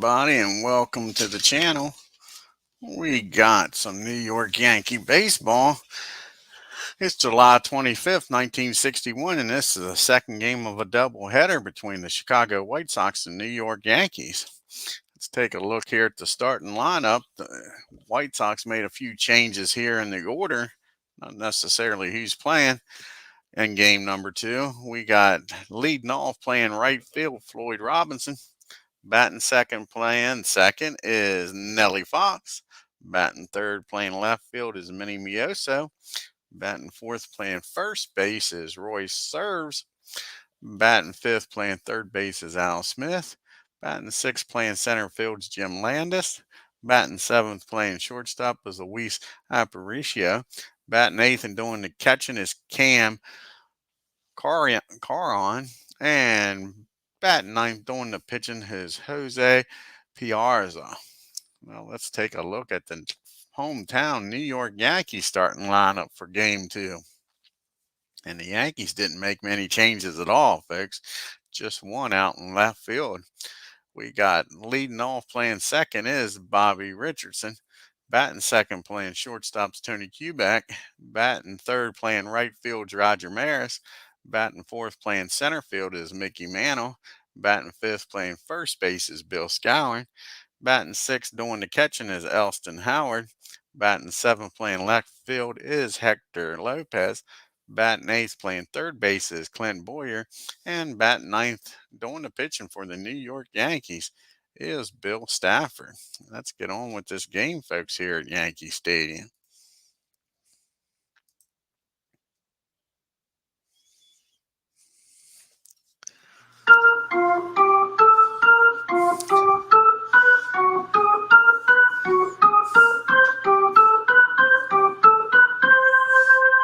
everybody, and welcome to the channel. We got some New York Yankee baseball. It's July 25th, 1961, and this is the second game of a doubleheader between the Chicago White Sox and New York Yankees. Let's take a look here at the starting lineup. The White Sox made a few changes here in the order, not necessarily who's playing. In game number two, we got leading off playing right field, Floyd Robinson. Batting second, playing second is Nellie Fox. Batting third, playing left field is Minnie Mioso. Batting fourth, playing first base is Royce Serves. Batting fifth, playing third base is Al Smith. Batting sixth, playing center field is Jim Landis. Batting seventh, playing shortstop is Luis Aparicio. Batting eighth and doing the catching is Cam Caron. And batting ninth, doing the pitching is Jose Piazza. Well, let's take a look at the hometown New York Yankees starting lineup for game two. And the Yankees didn't make many changes at all, folks. Just one out in left field. We got leading off playing second is Bobby Richardson. Batting second, playing shortstop's Tony Kubek. Batting third, playing right field, Roger Maris. Batting fourth, playing center field is Mickey Mantle. Batting fifth, playing first base is Bill Skowron. Batting sixth, doing the catching is Elston Howard. Batting seventh, playing left field is Hector Lopez. Batting eighth, playing third base is Clint Boyer. And batting ninth, doing the pitching for the New York Yankees is Bill Stafford. Let's get on with this game, folks, here at Yankee Stadium.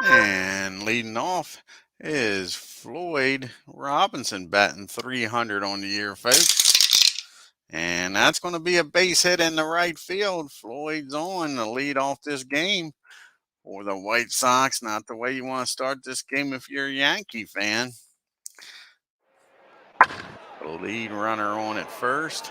And leading off is Floyd Robinson, batting 300 on the year, folks. And that's going to be a base hit in the right field. Floyd's on to lead off this game for the White Sox. Not the way you want to start this game if you're a Yankee fan. The lead runner on at first.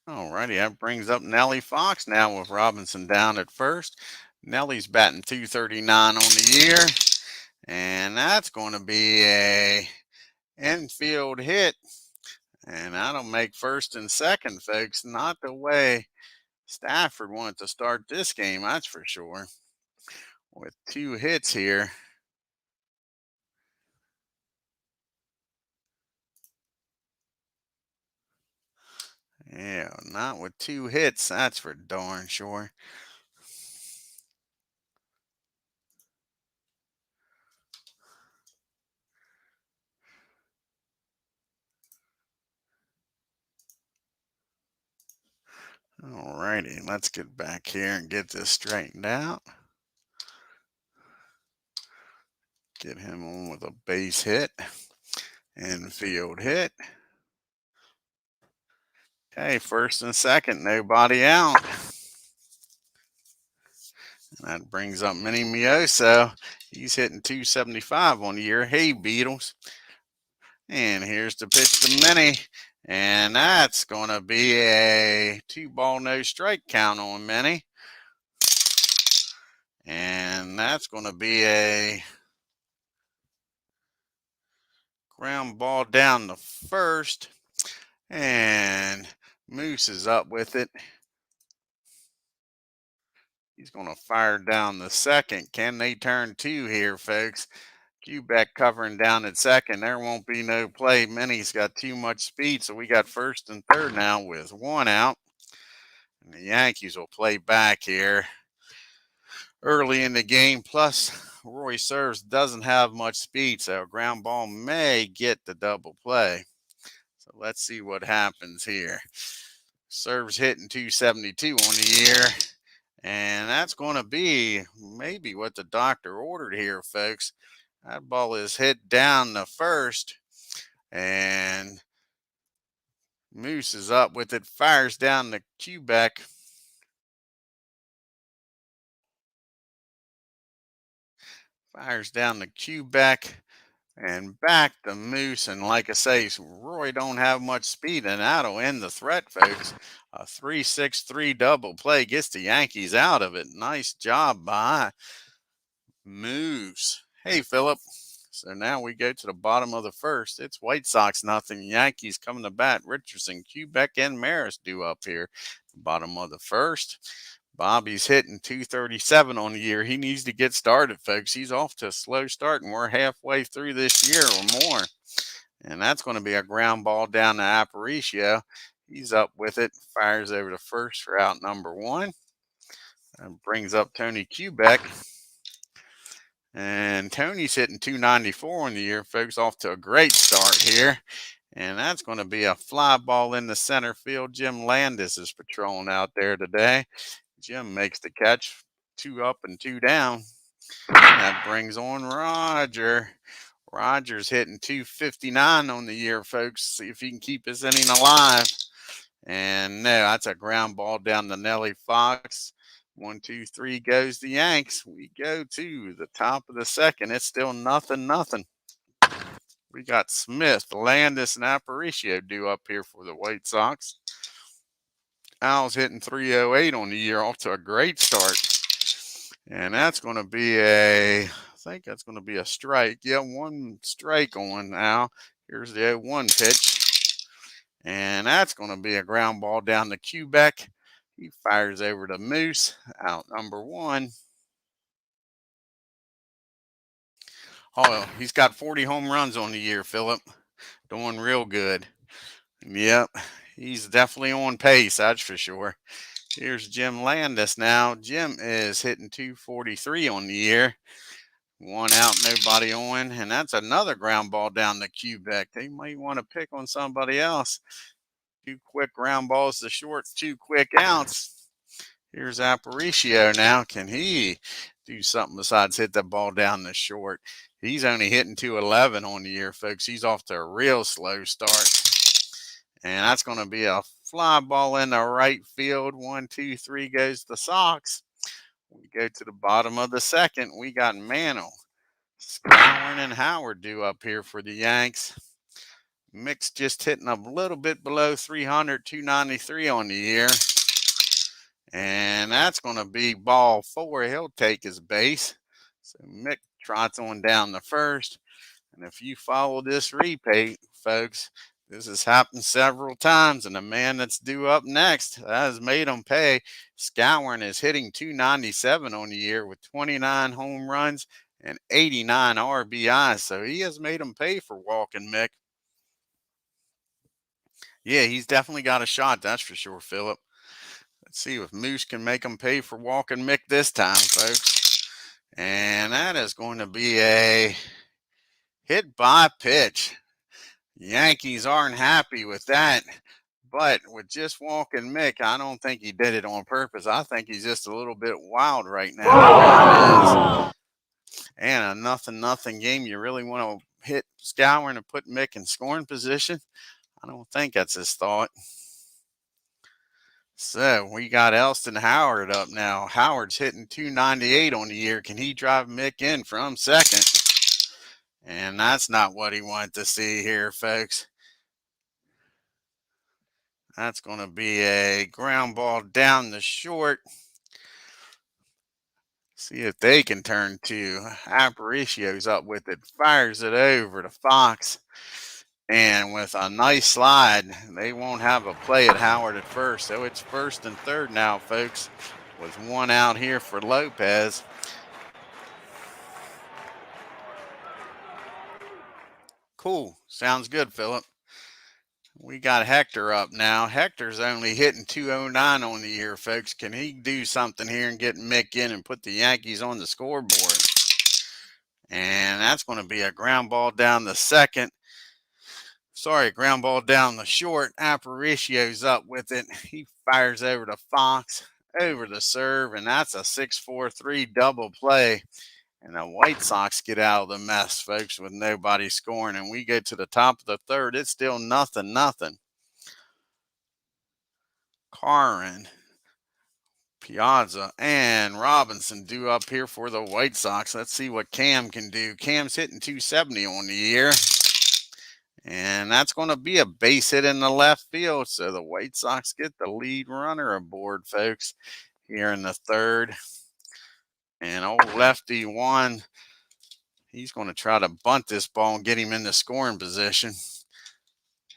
Alrighty, that brings up Nellie Fox now with Robinson down at first. Nellie's batting 239 on the year. And that's going to be a infield hit. And that'll make first and second, folks. Not the way Stafford wanted to start this game, that's for sure. With two hits here. Yeah, not with two hits, that's for darn sure. Alrighty, let's get back here and get this straightened out. Get him on with a base hit. Infield hit. Okay, first and second, nobody out. And that brings up Minnie Mioso. He's hitting 275 on the year. Hey, Beatles. And here's the pitch to Minnie. And that's going to be a 2-ball, no strike count on Minnie. And that's going to be a ground ball down the first. And Moose is up with it. He's going to fire down the second. Can they turn two here, folks? Kubek covering down at second. There won't be no play. Minnie's got too much speed, so we got first and third now with one out. And the Yankees will play back here early in the game. Plus, Roy Serves doesn't have much speed, so a ground ball may get the double play. So let's see what happens here. Serves hitting 272 on the year. And that's going to be maybe what the doctor ordered here, folks. That ball is hit down the first. And Moose is up with it, fires down the Kubek. Fires down the Quebec and back to Moose. And like I say, Roy don't have much speed, and that'll end the threat, folks. A 3-6-3 double play gets the Yankees out of it. Nice job by Moose. Hey, Philip. So now we go to the bottom of the first. It's White Sox nothing. Yankees coming to bat. Richardson, Quebec, and Maris due up here. Bottom of the first. Bobby's hitting 237 on the year. He needs to get started, folks. He's off to a slow start, and we're halfway through this year or more. And that's going to be a ground ball down to Aparicio. He's up with it. Fires over to first for out number 1. And brings up Tony Quebec. And Tony's hitting 294 on the year, folks, off to a great start here. And that's going to be a fly ball in the center field. Jim Landis is patrolling out there today. Jim makes the catch, 2 up and 2 down. And that brings on Roger. Roger's hitting 259 on the year, folks. See if he can keep his inning alive. And no, that's a ground ball down to Nellie Fox. 1, 2, 3 goes the Yanks. We go to the top of the second. It's still 0-0. We got Smith, Landis, and Aparicio due up here for the White Sox. Al's hitting 308 on the year, off to a great start. And that's going to be I think that's going to be a strike. Yeah, 1 strike on Al. Here's the 0-1 pitch. And that's going to be a ground ball down to Quebec. He fires over to Moose, out number 1. Oh, he's got 40 home runs on the year, Philip. Doing real good. Yep, he's definitely on pace, that's for sure. Here's Jim Landis now. Jim is hitting 243 on the year. 1 out, nobody on. And that's another ground ball down to Quebec. They might want to pick on somebody else. 2 quick ground balls to short, 2 quick outs. Here's Aparicio now. Can he do something besides hit the ball down the short? He's only hitting 211 on the year, folks. He's off to a real slow start. And that's going to be a fly ball in the right field. 1, 2, 3 goes the Sox. We go to the bottom of the second. We got Mantle, Skowron, and Howard due up here for the Yanks. Mick's just hitting a little bit below 300, 293 on the year. And that's going to be ball 4. He'll take his base. So Mick trots on down the first. And if you follow this replay, folks, this has happened several times. And the man that's due up next has made him pay. Skowron is hitting 297 on the year with 29 home runs and 89 RBIs. So he has made him pay for walking Mick. Yeah, he's definitely got a shot, that's for sure, Philip. Let's see if Moose can make him pay for walking Mick this time, folks. And that is going to be a hit by pitch. Yankees aren't happy with that. But with just walking Mick, I don't think he did it on purpose. I think he's just a little bit wild right now. And a 0-0 game. You really want to hit Skowron and put Mick in scoring position? I don't think that's his thought. So we got Elston Howard up now. Howard's hitting 298 on the year. Can he drive Mick in from second? And that's not what he wanted to see here, folks. That's going to be a ground ball down the short. See if they can turn 2. Aparicio's up with it. Fires it over to Fox. And with a nice slide, they won't have a play at Howard at first. So it's 1st and 3rd now, folks, with 1 out here for Lopez. Cool. Sounds good, Philip. We got Hector up now. Hector's only hitting 209 on the year, folks. Can he do something here and get Mick in and put the Yankees on the scoreboard? And that's going to be a ground ball down the second. Sorry, ground ball down the short. Aparicio's up with it. He fires over to Fox, over the serve, and that's a 6-4-3 double play. And the White Sox get out of the mess, folks, with nobody scoring. And we get to the top of the 3rd. It's still 0-0. Caron Piazza and Robinson due up here for the White Sox. Let's see what Cam can do. Cam's hitting 270 on the year. And that's going to be a base hit in the left field. So the White Sox get the lead runner aboard, folks, here in the third. And old lefty JUAN, he's going to try to bunt this ball and get him in the scoring position.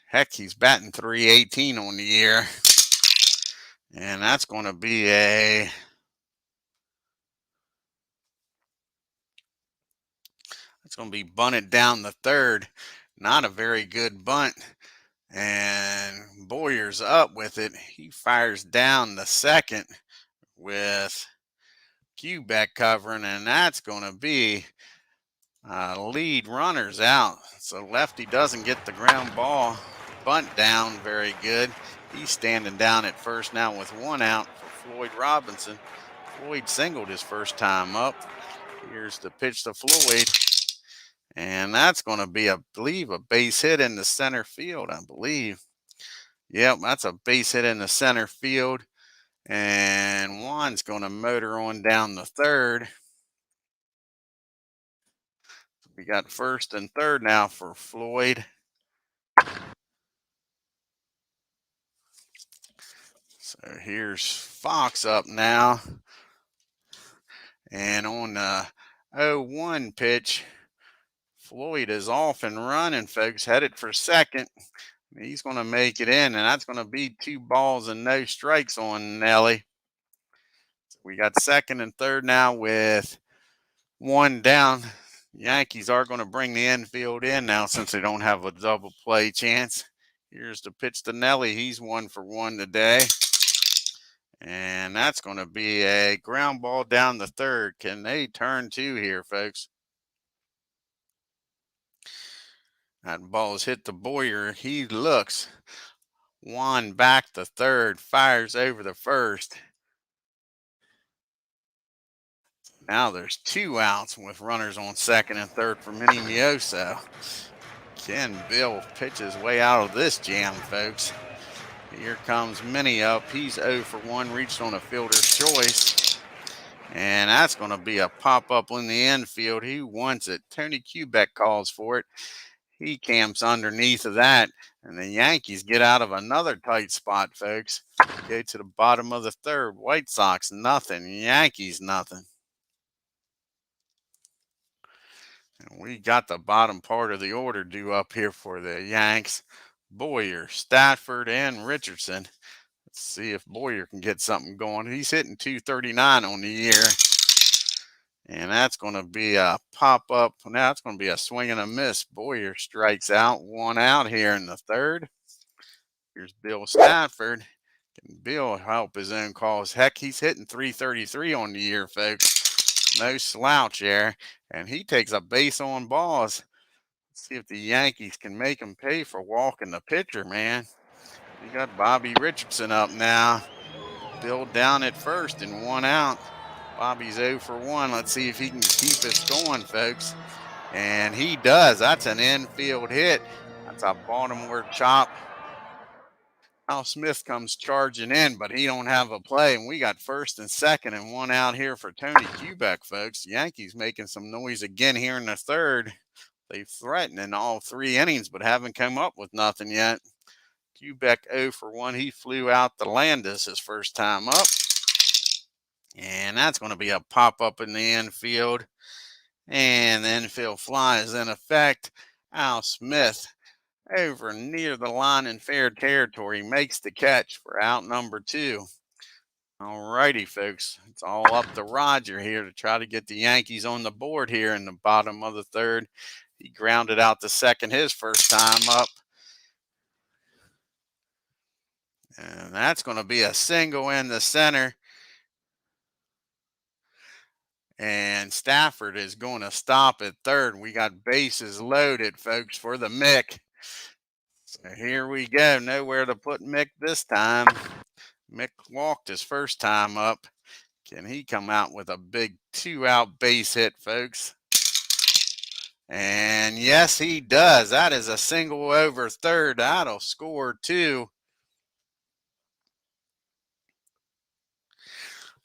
Heck, he's batting .318 on the year. And that's going to be bunted down the third. Not a very good bunt. And Boyer's up with it. He fires down the second with Quebec covering, and that's going to be lead runners out. So lefty doesn't get the ground ball bunt down very good. He's standing down at first now with one out for Floyd Robinson. Floyd singled his first time up. Here's the pitch to Floyd. And that's going to be, I believe, a base hit in the center field, I believe. Yep, that's a base hit in the center field. And JUAN's going to motor on down the third. We got first and third now for Floyd. So here's Fox up now. And on the 0-1 pitch, Floyd is off and running, folks, headed for second. He's going to make it in, and that's going to be 2 balls and no strikes on Nelly. We got second and third now with 1 down. Yankees are going to bring the infield in now since they don't have a double play chance. Here's the pitch to Nelly. He's 1 for 1 today. And that's going to be a ground ball down the third. Can they turn 2 here, folks? That ball's hit the Boyer. He looks. JUAN back to third. Fires over the first. Now there's 2 outs with runners on second and third for Minnie Mioso. Can Bill pitch his way out of this jam, folks? Here comes Minnie up. He's 0 for 1, reached on a fielder's choice. And that's going to be a pop-up in the infield. He wants it. Tony Quebec calls for it. He camps underneath of that. And the Yankees get out of another tight spot, folks. Go to the bottom of the third. White Sox, nothing. Yankees, nothing. And we got the bottom part of the order due up here for the Yanks. Boyer, Stafford, and Richardson. Let's see if Boyer can get something going. He's hitting .239 on the year. And that's going to be a pop-up. Now it's going to be a swing and a miss. Boyer strikes out. 1 out here in the third. Here's Bill Stafford. Can Bill help his own cause? Heck, he's hitting .333 on the year, folks. No slouch there. And he takes a base on balls. Let's see if the Yankees can make him pay for walking the pitcher, man. We got Bobby Richardson up now. Bill down at first and 1 out. Bobby's 0 for 1. Let's see if he can keep this going, folks. And he does. That's an infield hit. That's a Baltimore chop. Al Smith comes charging in, but he don't have a play. And we got first and second and 1 out here for Tony Quebec, folks. Yankees making some noise again here in the third. They've threatened in all 3 innings, but haven't come up with nothing yet. Quebec 0 for 1. He flew out to Landis his first time up. And that's going to be a pop-up in the infield. And the infield fly is in effect. Al Smith over near the line in fair territory makes the catch for out number 2. All righty, folks. It's all up to Roger here to try to get the Yankees on the board here in the bottom of the third. He grounded out the second his first time up. And that's going to be a single in the center. And Stafford is going to stop at third. We got bases loaded, folks, for the Mick. So here we go. Nowhere to put Mick this time. Mick walked his first time up. Can he come out with a big 2-out base hit, folks? And yes, he does. That is a single over third. That'll score 2.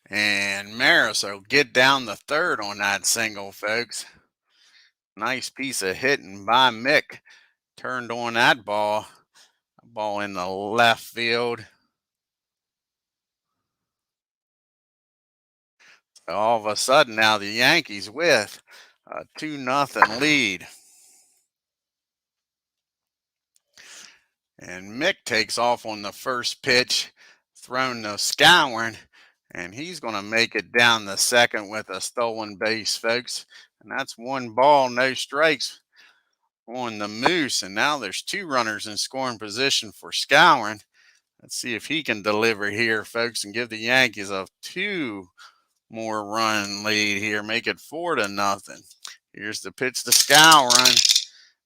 And Maris will get down the third on that single, folks. Nice piece of hitting by Mick. Turned on that ball. Ball in the left field. All of a sudden now the Yankees with a 2-0 lead. And Mick takes off on the first pitch, thrown to Scourin, and he's going to make it down the second with a stolen base, folks. And that's 1 ball, no strikes on the Moose. And now there's 2 runners in scoring position for Scourin. Let's see if he can deliver here, folks, and give the Yankees a 2 more run lead here. Make it 4-0. Here's the pitch to Scourin.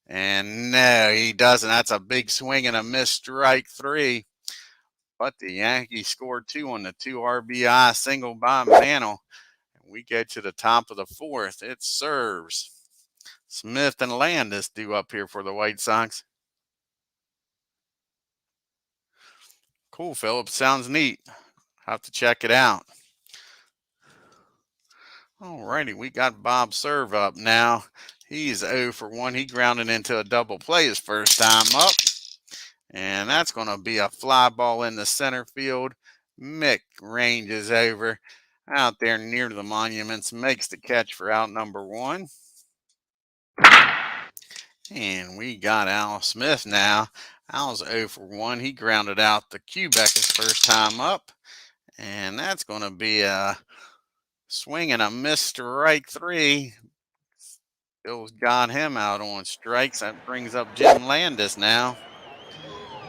And no, he doesn't. That's a big swing and a miss, strike 3. But the Yankees scored 2 on the 2 RBI single by Mantle. And we get to the top of the 4th. It serves. Smith and Landis due up here for the White Sox. Cool, Phillips. Sounds neat. Have to check it out. Alrighty, we got Bob Serve up now. He's 0 for 1. He grounded into a double play his first time up. And that's going to be a fly ball in the center field. Mick ranges over out there near the monuments, makes the catch for out number 1. And we got Al Smith now. Al's 0 for 1. He grounded out the Quebec his first time up. And that's going to be a swing and a miss, strike 3. Bill's got him out on strikes. That brings up Jim Landis now.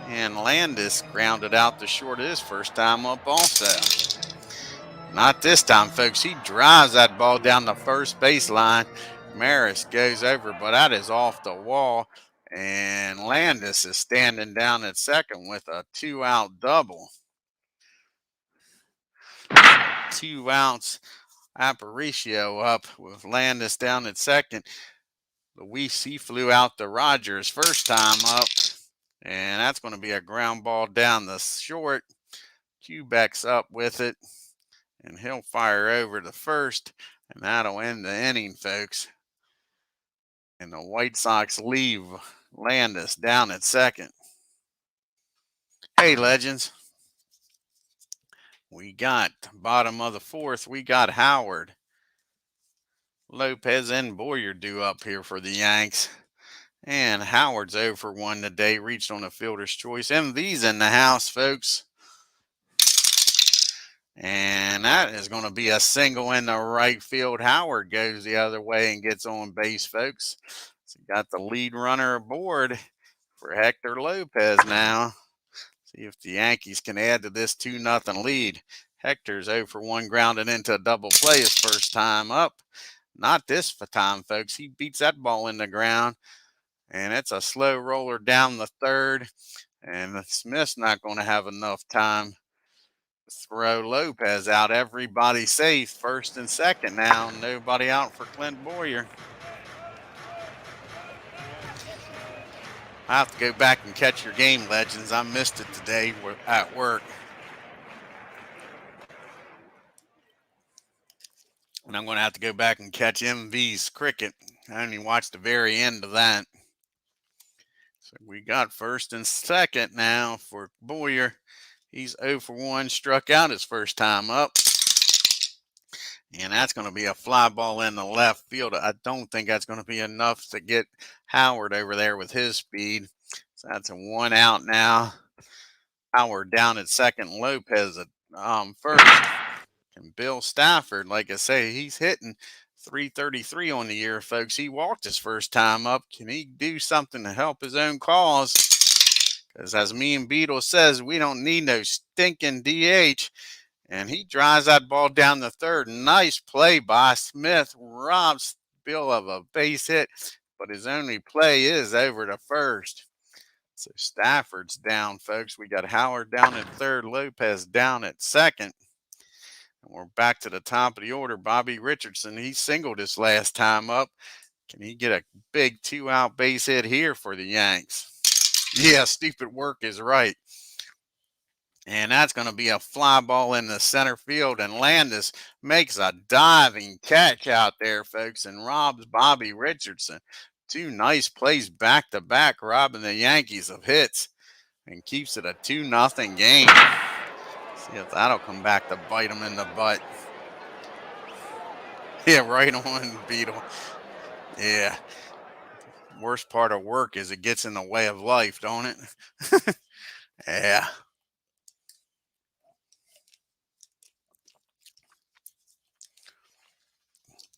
And Landis grounded out the short his first time up also. Not this time, folks. He drives that ball down the first baseline. Maris goes over, but that is off the wall. And Landis is standing down at second with a 2-out double. 2 outs. Aparicio up with Landis down at second. Luis, he flew out to Rogers first time up. And that's going to be a ground ball down the short. Quebec's up with it. And he'll fire over to first. And that'll end the inning, folks. And the White Sox leave Landis down at second. Hey, legends. We got bottom of the 4th. We got Howard, Lopez, and Boyer due up here for the Yanks. And Howard's 0 for 1 today. Reached on a fielder's choice. MV's in the house, folks. And that is going to be a single in the right field. Howard goes the other way and gets on base, folks. So got the lead runner aboard for Hector Lopez now. See if the Yankees can add to this 2-0 lead. Hector's 0 for 1, grounded into a double play his first time up. Not this time, folks. He beats that ball in the ground. And it's a slow roller down the third. And Smith's not going to have enough time to throw Lopez out. Everybody safe, first and second now. Nobody out for Clint Boyer. I have to go back and catch your game, legends. I missed it today at work. And I'm going to have to go back and catch MV's cricket. I only watched the very end of that. So we got first and second now for Boyer. He's 0 for 1, struck out his first time up. And that's going to be a fly ball in the left field. I don't think that's going to be enough to get Howard over there with his speed. So that's a 1 out now. Howard down at second, Lopez at first. And Bill Stafford, like I say, he's hitting .333 on the year, folks. He walked his first time up. Can he do something to help his own cause? Because as me and Beetle says, we don't need no stinking DH. And he drives that ball down the third. Nice play by Smith. Robs Bill of a base hit. But his only play is over to first. So Stafford's down, folks. We got Howard down at third. Lopez down at second. And we're back to the top of the order. Bobby Richardson, he singled his last time up. Can he get a big 2-out base hit here for the Yanks? Yeah, stupid work is right. And that's going to be a fly ball in the center field. And Landis makes a diving catch out there, folks, and robs Bobby Richardson. Two nice plays back to back, robbing the Yankees of hits and keeps it a 2-0 game. See if that'll come back to bite him in the butt. Yeah, right on, Beetle. Yeah. Worst part of work is it gets in the way of life, don't it? Yeah.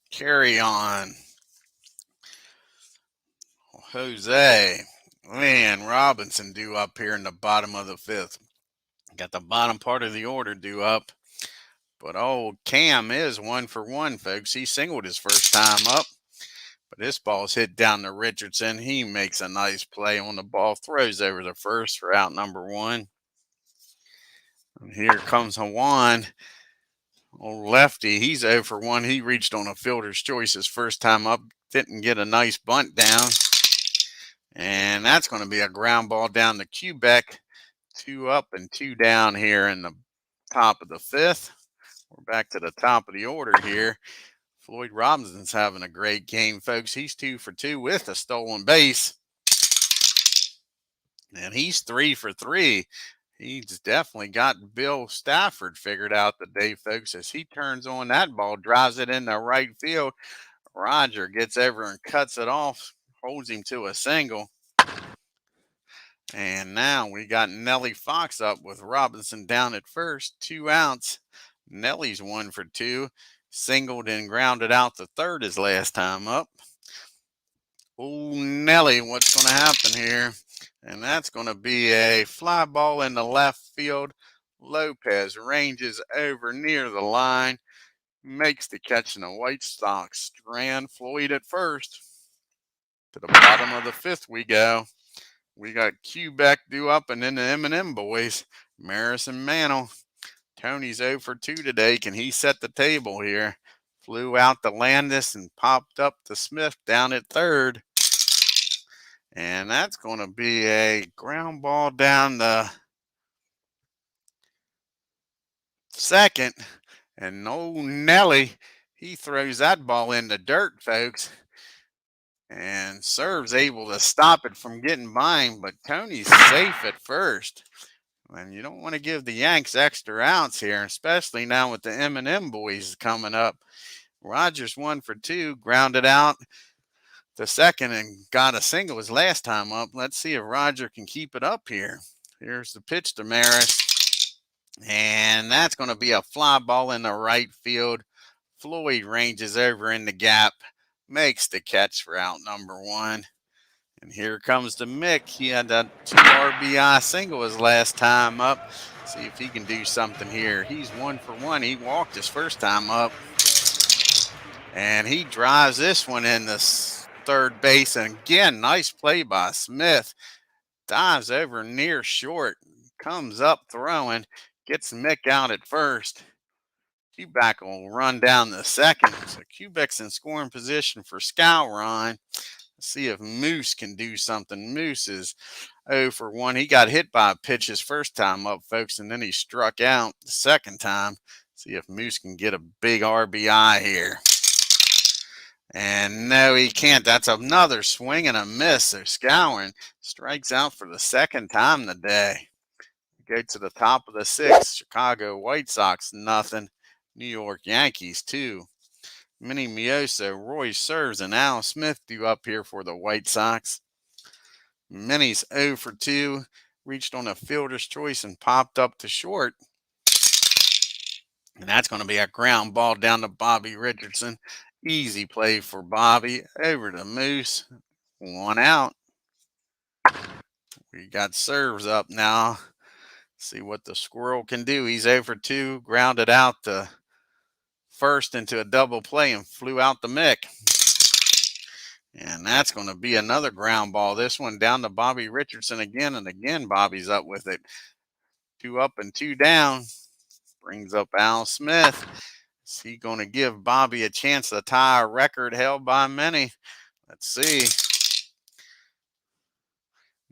Carry on. Jose. Man, Robinson due up here in the bottom of the fifth. Got the bottom part of the order due up. But old Cam is 1-for-1, folks. He singled his first time up. But this ball's hit down to Richardson. He makes a nice play on the ball. Throws over the first for out number 1. And here comes JUAN. Old lefty, he's 0-for-1. He reached on a fielder's choice his first time up. Didn't get a nice bunt down. And that's going to be a ground ball down to Quebec. 2 up and 2 down here in the top of the fifth. We're back to the top of the order here. Floyd Robinson's having a great game, folks. He's 2-for-2 with a stolen base. And he's 3-for-3. He's definitely got Bill Stafford figured out today, folks, as he turns on that ball, drives it in the right field. Roger gets over and cuts it off, holds him to a single. And now we got Nellie Fox up with Robinson down at first, 2 outs. Nellie's 1-for-2, singled and grounded out the third his last time up. Oh, Nellie, what's going to happen here? And that's going to be a fly ball in the left field. Lopez ranges over near the line, makes the catch in the White Sox strand. Floyd at first. To the bottom of the fifth we go. We got Quebec due up, and then the M&M boys, Maris and Mantle. Tony's 0-for-2 today. Can he set the table here? Flew out to Landis and popped up to Smith down at third. And that's going to be a ground ball down the second. And old Nelly, he throws that ball in the dirt, folks. And Serve's able to stop it from getting by him, but Tony's safe at first. And you don't want to give the Yanks extra outs here, especially now with the M&M boys coming up. Rogers 1-for-2, grounded out the second and got a single his last time up. Let's see if Roger can keep it up here. Here's the pitch to Maris. And that's going to be a fly ball in the right field. Floyd ranges over in the gap, makes the catch for out number 1. And here comes the Mick. He had a 2 RBI single his last time up. See if he can do something here. He's 1-for-1. He walked his first time up. And he drives this one in the third base. And again, nice play by Smith. Dives over near short. Comes up throwing. Gets Mick out at first. Quebec will run down the second. So Quebec's in scoring position for Scowron. Let's see if Moose can do something. Moose is 0-for-1. He got hit by a pitch his first time up, folks, and then he struck out the second time. See if Moose can get a big RBI here. And no, he can't. That's another swing and a miss. So Scowron strikes out for the second time today. Go to the top of the sixth. Chicago White Sox, nothing. New York Yankees, 2. Minnie Mioso, Roy Serves, and Al Smith due up here for the White Sox. Minnie's 0-for-2. Reached on a fielder's choice and popped up to short. And that's going to be a ground ball down to Bobby Richardson. Easy play for Bobby. Over to Moose. 1 out. We got Serves up now. See what the squirrel can do. He's 0-for-2. Grounded out to first into a double play and flew out the Mick. And that's going to be another ground ball. This one down to Bobby Richardson again. And again, Bobby's up with it. 2 up and 2 down. Brings up Al Smith. Is he going to give Bobby a chance to tie a record held by many? Let's see.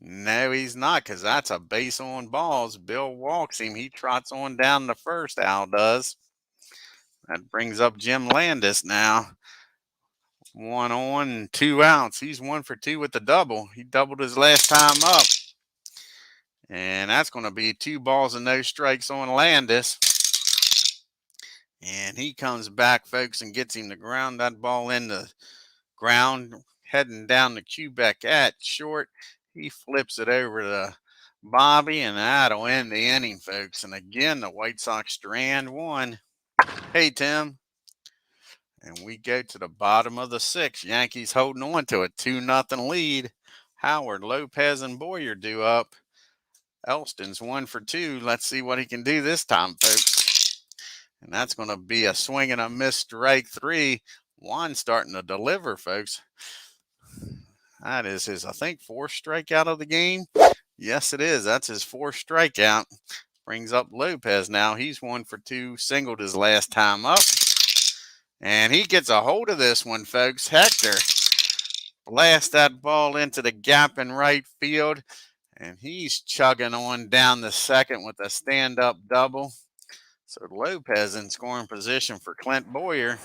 No, he's not, because that's a base on balls. Bill walks him. He trots on down the first. Al does. That brings up Jim Landis now. 1 on and 2 outs. He's 1 for 2 with the double. He doubled his last time up. And that's going to be 2 balls and no strikes on Landis. And he comes back, folks, and gets him to ground that ball in the ground, heading down the Quebec at short. He flips it over to Bobby, and that'll end the inning, folks. And again, the White Sox strand one. Hey, Tim. And we go to the bottom of the 6th. Yankees holding on to a 2-0 lead. Howard, Lopez, and Boyer due up. Elston's 1 for 2. Let's see what he can do this time, folks. And that's going to be a swing and a miss, strike 3. JUAN starting to deliver, folks. That is his, I think, 4th strikeout of the game. Yes, it is. That's his 4th strikeout. Brings up Lopez now. He's 1 for 2. Singled his last time up. And he gets a hold of this one, folks. Hector blasts that ball into the gap in right field. And he's chugging on down the second with a stand-up double. So Lopez in scoring position for Clint Boyer.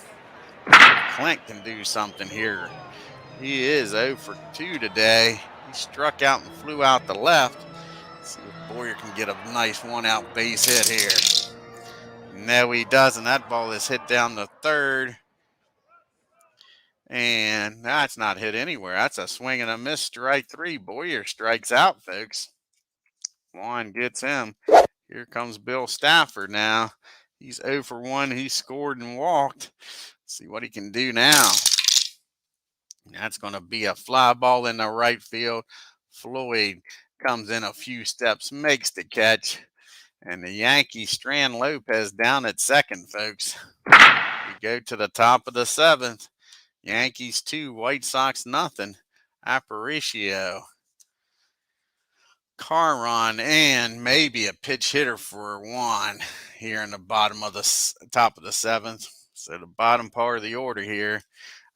Clint can do something here. He is 0 for 2 today. He struck out and flew out the left. Let's see if Boyer can get a nice 1-out base hit here. No, he doesn't. That ball is hit down the third. And that's not hit anywhere. That's a swing and a miss, strike 3. Boyer strikes out, folks. JUAN gets him. Here comes Bill Stafford now. He's 0 for 1. He scored and walked. Let's see what he can do now. That's going to be a fly ball in the right field. Floyd comes in a few steps, makes the catch. And the Yankees strand Lopez down at second, folks. We go to the top of the 7th. Yankees 2, White Sox nothing. Aparicio, Caron, and maybe a pitch hitter for JUAN here in the bottom of the top of the 7th. So the bottom part of the order here.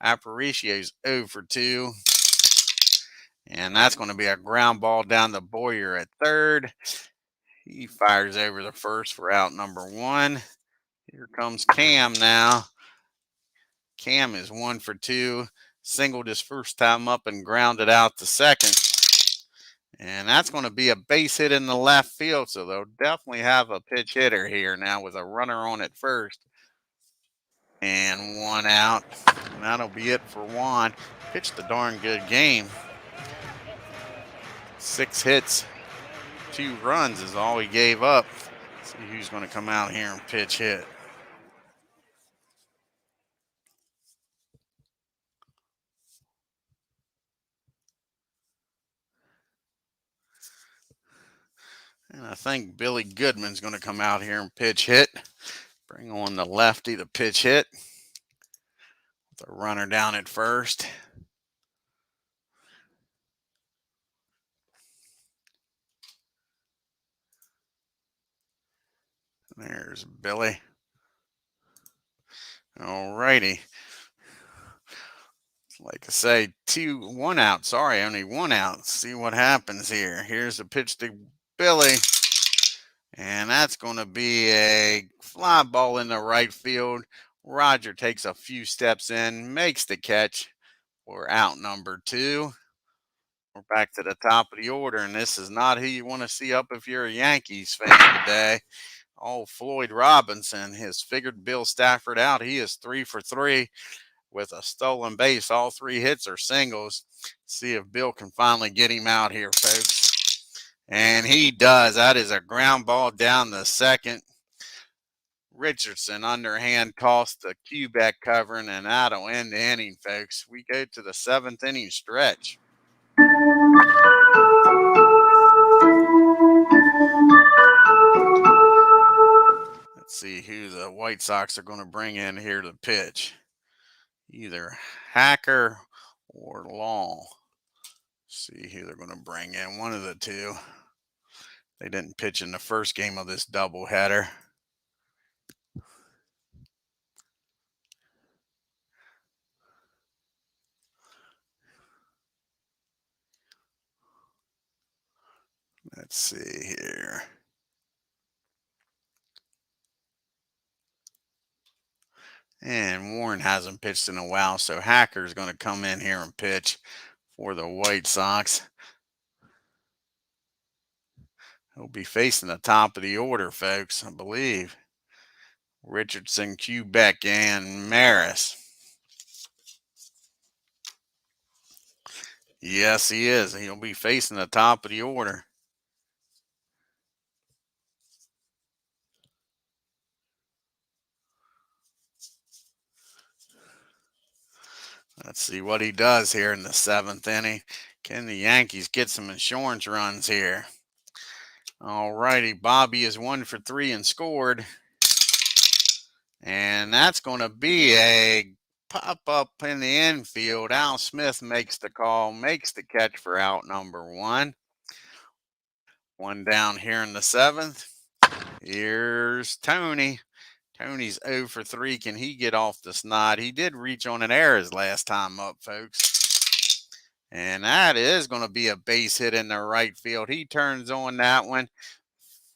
Aparicio's 0 for 2. And that's going to be a ground ball down to Boyer at third. He fires over the first for out number 1. Here comes Cam now. Cam is 1 for 2. Singled his first time up and grounded out to second. And that's going to be a base hit in the left field. So they'll definitely have a pitch hitter here now with a runner on at first. And 1 out. And that'll be it for JUAN. Pitched a darn good game. 6 hits, 2 runs is all he gave up. Let's see who's going to come out here and pitch hit. And I think Billy Goodman's going to come out here and pitch hit. Bring on the lefty to pitch hit. The runner down at first. There's Billy. All righty. Like I say, 1 out. Sorry, only 1 out. See what happens here. Here's a pitch to Billy. And that's going to be a fly ball in the right field. Roger takes a few steps in, makes the catch. We're out number 2. We're back to the top of the order, and this is not who you want to see up if you're a Yankees fan today. Oh, Floyd Robinson has figured Bill Stafford out. He is 3 for 3 with a stolen base. All 3 hits are singles. See if Bill can finally get him out here, folks. And he does. That is a ground ball down the second. Richardson underhand tossed the Quebec covering, and that'll end the inning, folks. We go to the 7th inning stretch. Let's see who the White Sox are going to bring in here to pitch. Either Hacker or Long. See who they're going to bring in. One of the two. They didn't pitch in the first game of this doubleheader. Let's see here. And Warren hasn't pitched in a while, so Hacker's going to come in here and pitch for the White Sox. He'll be facing the top of the order, folks, I believe. Richardson, Quebec, and Maris. Yes, he is. He'll be facing the top of the order. Let's see what he does here in the 7th inning. Can the Yankees get some insurance runs here? All righty, Bobby is 1 for 3 and scored. And that's going to be a pop up in the infield. Al Smith makes the call, makes the catch for out number 1. 1 down here in the 7th. Here's Tony. Tony's 0 for 3. Can he get off the snide? He did reach on an error his last time up, folks. And that is going to be a base hit in the right field. He turns on that one.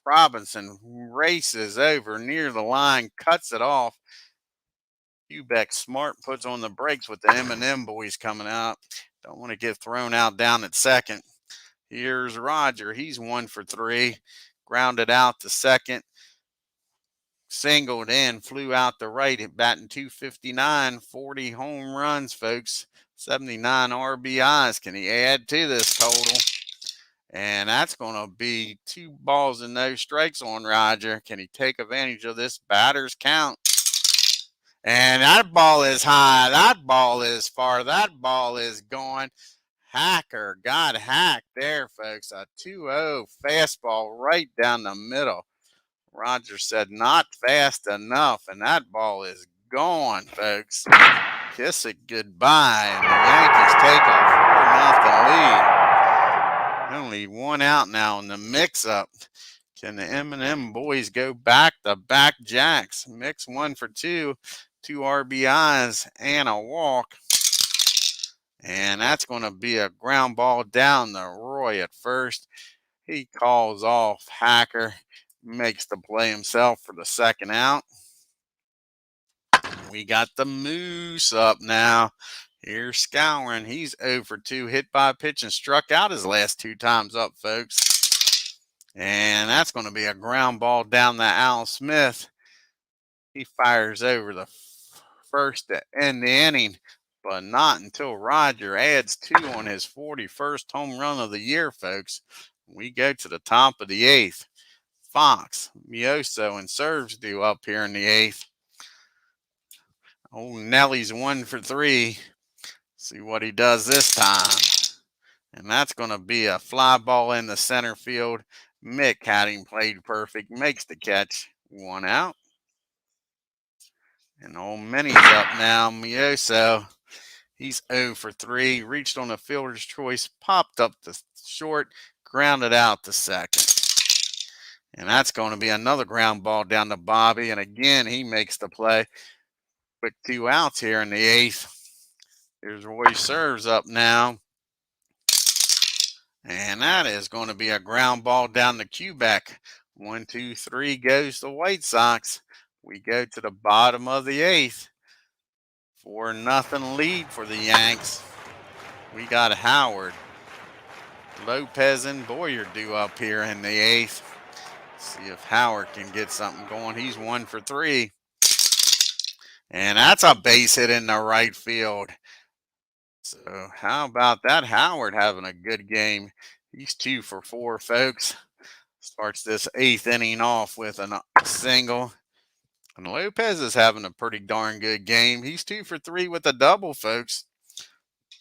Robinson races over near the line, cuts it off. Quebec smart puts on the brakes with the M&M boys coming out. Don't want to get thrown out down at second. Here's Roger. He's 1 for 3. Grounded out to second. Singled in, flew out to right, hit batting .259, 40 home runs, folks, 79 RBIs. Can he add to this total? And that's going to be 2 balls and no strikes on Roger. Can he take advantage of this batter's count? And that ball is high. That ball is far. That ball is gone. Hacker got hacked there, folks. A 2-0 fastball right down the middle. Roger said not fast enough, and that ball is gone, folks. Kiss it goodbye, and the Yankees take a 4-0 lead. Only 1 out now in the mix-up. Can the M&M boys go back-to-back jacks? Mix 1 for 2, 2 RBIs, and a walk. And that's going to be a ground ball down to Roy at first. He calls off Hacker. Makes the play himself for the 2nd out. We got the Moose up now. Here's Scourin. He's 0 for 2. Hit by a pitch and struck out his last 2 times up, folks. And that's going to be a ground ball down to Al Smith. He fires over the first to end the inning, but not until Roger adds 2 on his 41st home run of the year, folks. We go to the top of the 8th. Fox, Mioso, and Serves due up here in the 8th. Old Nelly's 1 for 3. See what he does this time. And that's going to be a fly ball in the center field. Mick had him played perfect. Makes the catch. 1 out. And old Minnie's up now. Mioso. He's 0 for 3. Reached on a fielder's choice. Popped up the short. Grounded out the second. And that's going to be another ground ball down to Bobby. And again, he makes the play. Quick 2 outs here in the 8th. Here's Roy Serves up now. And that is going to be a ground ball down to Quebec. 1, 2, 3 goes the White Sox. We go to the bottom of the 8th. 4-0 lead for the Yanks. We got Howard, Lopez, and Boyer due up here in the 8th. See if Howard can get something going. He's 1 for 3. And that's a base hit in the right field. So how about that? Howard having a good game. He's 2 for 4, folks. Starts this 8th inning off with a single. And Lopez is having a pretty darn good game. He's 2 for 3 with a double, folks.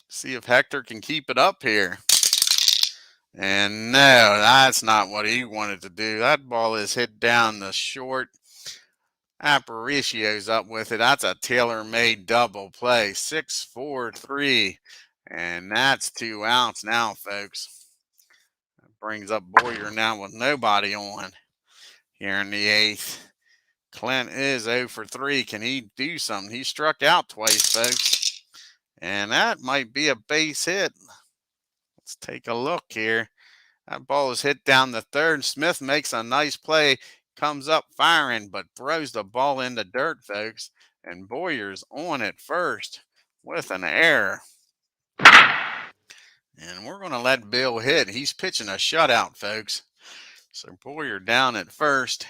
See if Hector can keep it up here. And no, that's not what he wanted to do. That ball is hit down the short. Aparicio's up with it. That's a tailor-made double play. 6-4-3. And that's 2 outs now, folks. That brings up Boyer now with nobody on here in the 8th. Clint is 0 for 3. Can he do something? He struck out twice, folks. And that might be a base hit. Let's take a look here. That ball is hit down the third. Smith makes a nice play, comes up firing, but throws the ball in the dirt, folks. And Boyer's on at first with an error. And we're going to let Bill hit. He's pitching a shutout, folks. So Boyer down at first.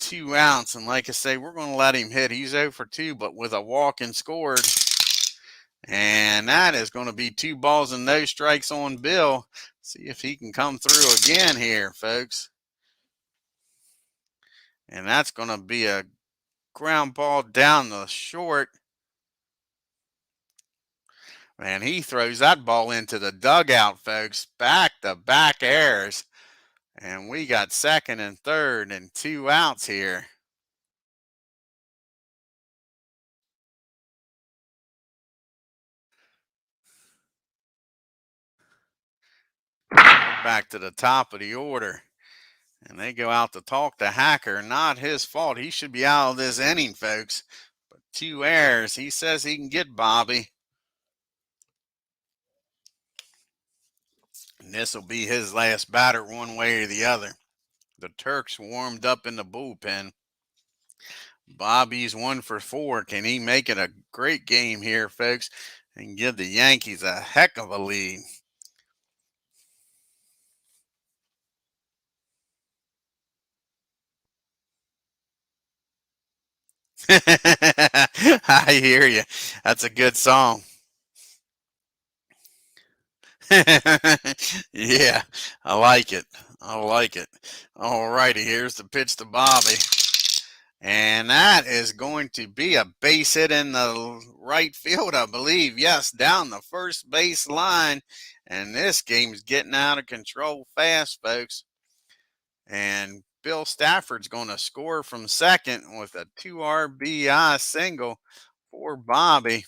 2 outs. And like I say, we're going to let him hit. He's 0 for 2, but with a walk and scored. And that is going to be 2 balls and no strikes on Bill. See if he can come through again here, folks. And that's going to be a ground ball down the short. Man, he throws that ball into the dugout, folks. Back-to-back errors. And we got second and third and 2 outs here. We're back to the top of the order. And they go out to talk to Hacker. Not his fault. He should be out of this inning, folks. But 2 errors. He says he can get Bobby. And this will be his last batter one way or the other. The Turks warmed up in the bullpen. Bobby's 1 for 4. Can he make it a great game here, folks, and give the Yankees a heck of a lead? I hear you. That's a good song. Yeah, I like it. I like it. All righty, here's the pitch to Bobby. And that is going to be a base hit in the right field, I believe. Yes, down the first base line. And this game's getting out of control fast, folks. And Bill Stafford's going to score from second with a 2 RBI single for Bobby.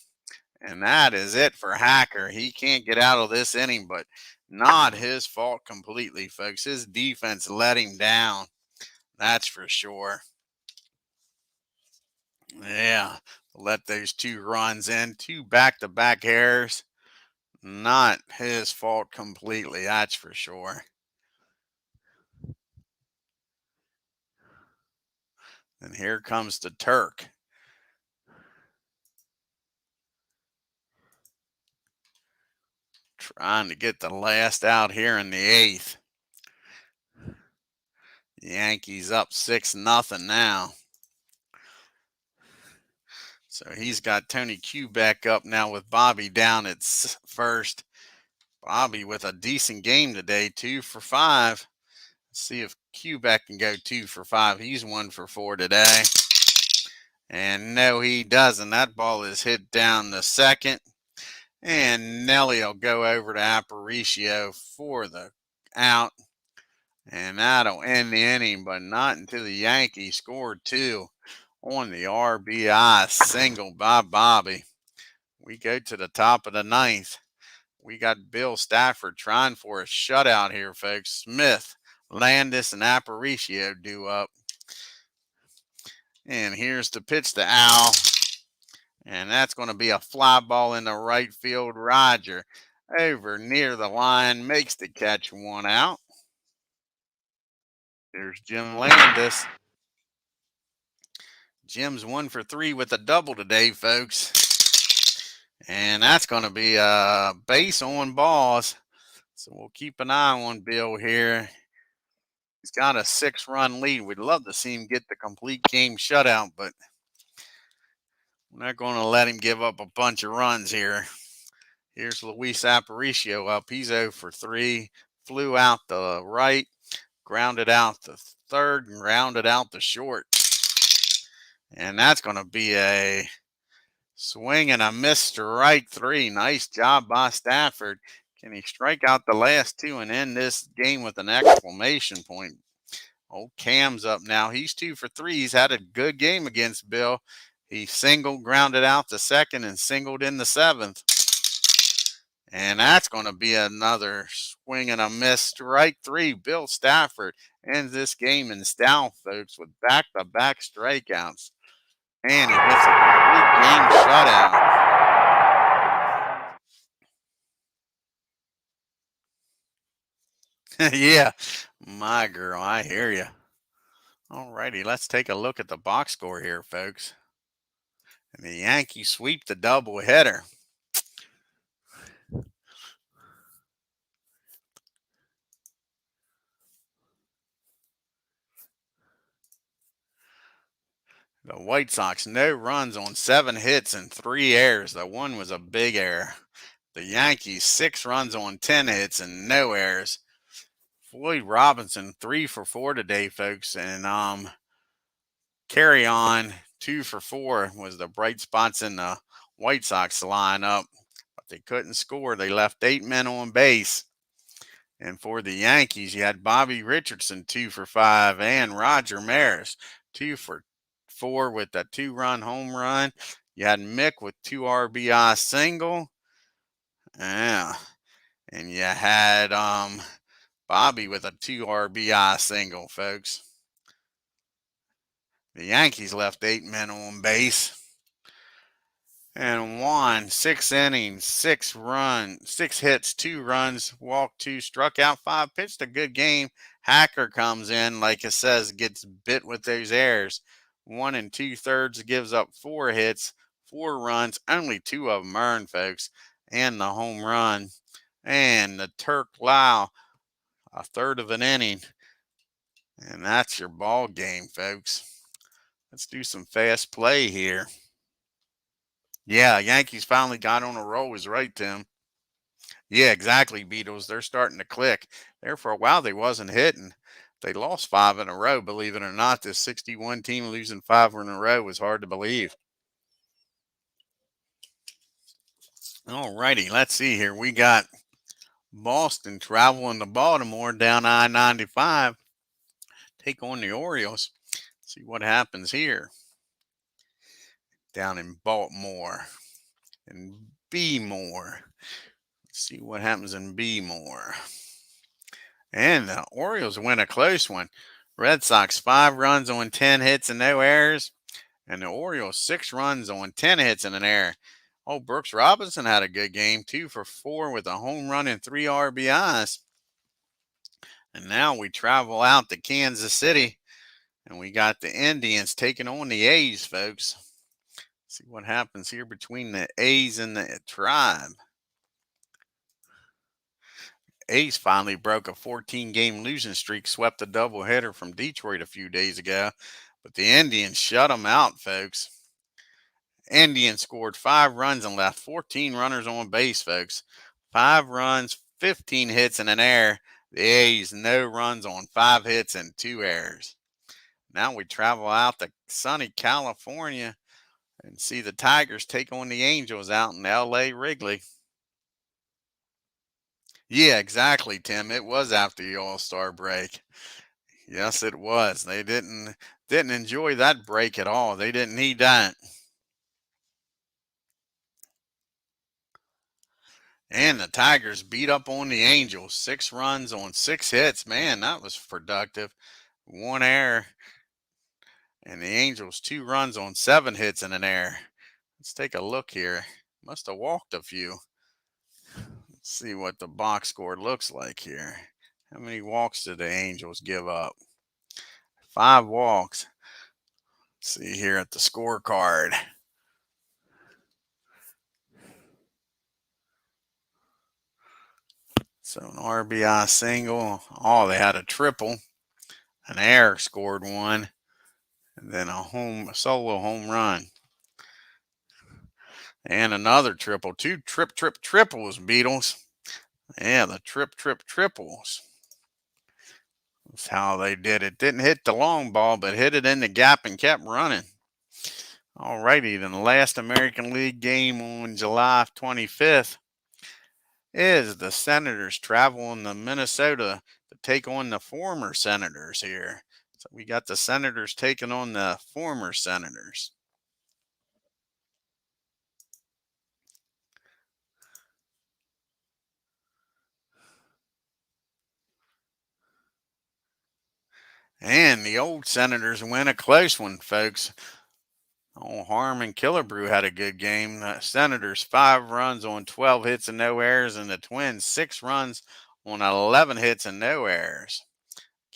And that is it for Hacker. He can't get out of this inning, but not his fault completely, folks. His defense let him down. That's for sure. Yeah, let those 2 runs in, 2 back-to-back errors. Not his fault completely, that's for sure. And here comes the Turk. Trying to get the last out here in the 8th. The Yankees up 6-0 now. So he's got Tony Q back up now with Bobby down at first. Bobby with a decent game today, 2 for 5. Let's see if Quebec can go 2 for 5. He's 1 for 4 today. And no, he doesn't. That ball is hit down the second. And Nelly will go over to Aparicio for the out. And that'll end the inning, but not until the Yankees scored 2 on the RBI single by Bobby. We go to the top of the 9th. We got Bill Stafford trying for a shutout here, folks. Smith, Landis, and Aparicio due up. And here's the pitch to Al. And that's going to be a fly ball in the right field. Roger over near the line makes the catch, 1 out. There's Jim Landis. Jim's 1 for 3 with a double today, folks. And that's going to be a base on balls. So we'll keep an eye on Bill here. He's got a 6-run lead. We'd love to see him get the complete game shutout, but we're not going to let him give up a bunch of runs here. Here's Luis Aparicio up. He's 0 for 3. Flew out the right, grounded out the third, and rounded out the short. And that's going to be a swing and a miss, strike 3. Nice job by Stafford. Can he strike out the last 2 and end this game with an exclamation point? Old Cam's up now. He's 2 for 3. He's had a good game against Bill. He singled, grounded out the second, and singled in the 7th. And that's going to be another swing and a miss, strike 3. Bill Stafford ends this game in style, folks, with back-to-back strikeouts. And he gets a complete game shutout. Yeah, my girl, I hear you. Alrighty, let's take a look at the box score here, folks. And the Yankees sweep the doubleheader. The White Sox, no runs on 7 hits and 3 errors. The one was a big error. The Yankees, 6 runs on 10 hits and no errors. Floyd Robinson, 3 for 4 today, folks. And carry on, 2 for 4 was the bright spots in the White Sox lineup. But they couldn't score. They left 8 men on base. And for the Yankees, you had Bobby Richardson 2 for 5 and Roger Maris 2 for 4 with a 2-run home run. You had Mick with 2 RBI single. Yeah. And you had Bobby with a 2 RBI single, folks. The Yankees left 8 men on base. And won 6 innings, 6 hits, 2 runs, walked 2, struck out 5, pitched a good game. Hacker comes in, like it says, gets bit with those errors. 1 2/3, gives up 4 hits, 4 runs, only 2 of them earned, folks, and the home run. And the Turk Lau, a third of an inning. And that's your ball game, folks. Let's do some fast play here. Yeah, Yankees finally got on a roll, is right, Tim. Yeah, exactly, Beatles. They're starting to click. There for a while they wasn't hitting. They lost 5 in a row, believe it or not. This 61 team losing 5 in a row was hard to believe. All righty, let's see here. We got Boston traveling to Baltimore down I-95. Take on the Orioles. See what happens here. Down in Baltimore and B-more. See what happens in B-more. And the Orioles win a close one. Red Sox 5 runs on 10 hits and no errors. And the Orioles 6 runs on 10 hits and an error. Oh, Brooks Robinson had a good game, 2 for 4 with a home run and 3 RBIs. And now we travel out to Kansas City. And we got the Indians taking on the A's, folks. See what happens here between the A's and the Tribe. A's finally broke a 14-game losing streak, swept a doubleheader from Detroit a few days ago, but the Indians shut them out, folks. Indians scored 5 runs and left 14 runners on base, folks. 5 runs, 15 hits, and an error. The A's, no runs on 5 hits and 2 errors. Now we travel out to sunny California and see the Tigers take on the Angels out in L.A. Wrigley. Yeah, exactly, Tim. It was after the All-Star break. Yes, it was. They didn't enjoy that break at all. They didn't need that. And the Tigers beat up on the Angels. 6 runs on 6 hits. Man, that was productive. 1 error. And the Angels 2 runs on 7 hits and an error. Let's take a look here. Must have walked a few. Let's see what the box score looks like here. How many walks did the Angels give up? 5 walks. Let's see here at the scorecard. So an RBI single. Oh, they had a triple. An error scored 1. And then a solo home run. And another triple. 2 triples, Beatles. Yeah, the triples. That's how they did it. Didn't hit the long ball, but hit it in the gap and kept running. All righty, then the last American League game on July 25th is the Senators traveling to Minnesota to take on the former Senators here. So we got the Senators taking on the former Senators. And the old Senators win a close one, folks. Oh, Harmon Killebrew had a good game. The Senators 5 runs on 12 hits and no errors, and the Twins 6 runs on 11 hits and no errors.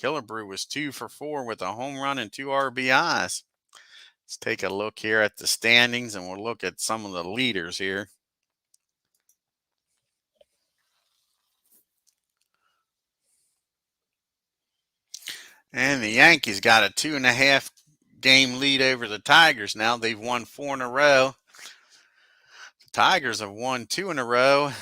Killebrew was 2 for 4 with a home run and 2 RBIs. Let's take a look here at the standings, and we'll look at some of the leaders here. And the Yankees got a 2.5 game lead over the Tigers now. They've won 4 in a row. The Tigers have won 2 in a row.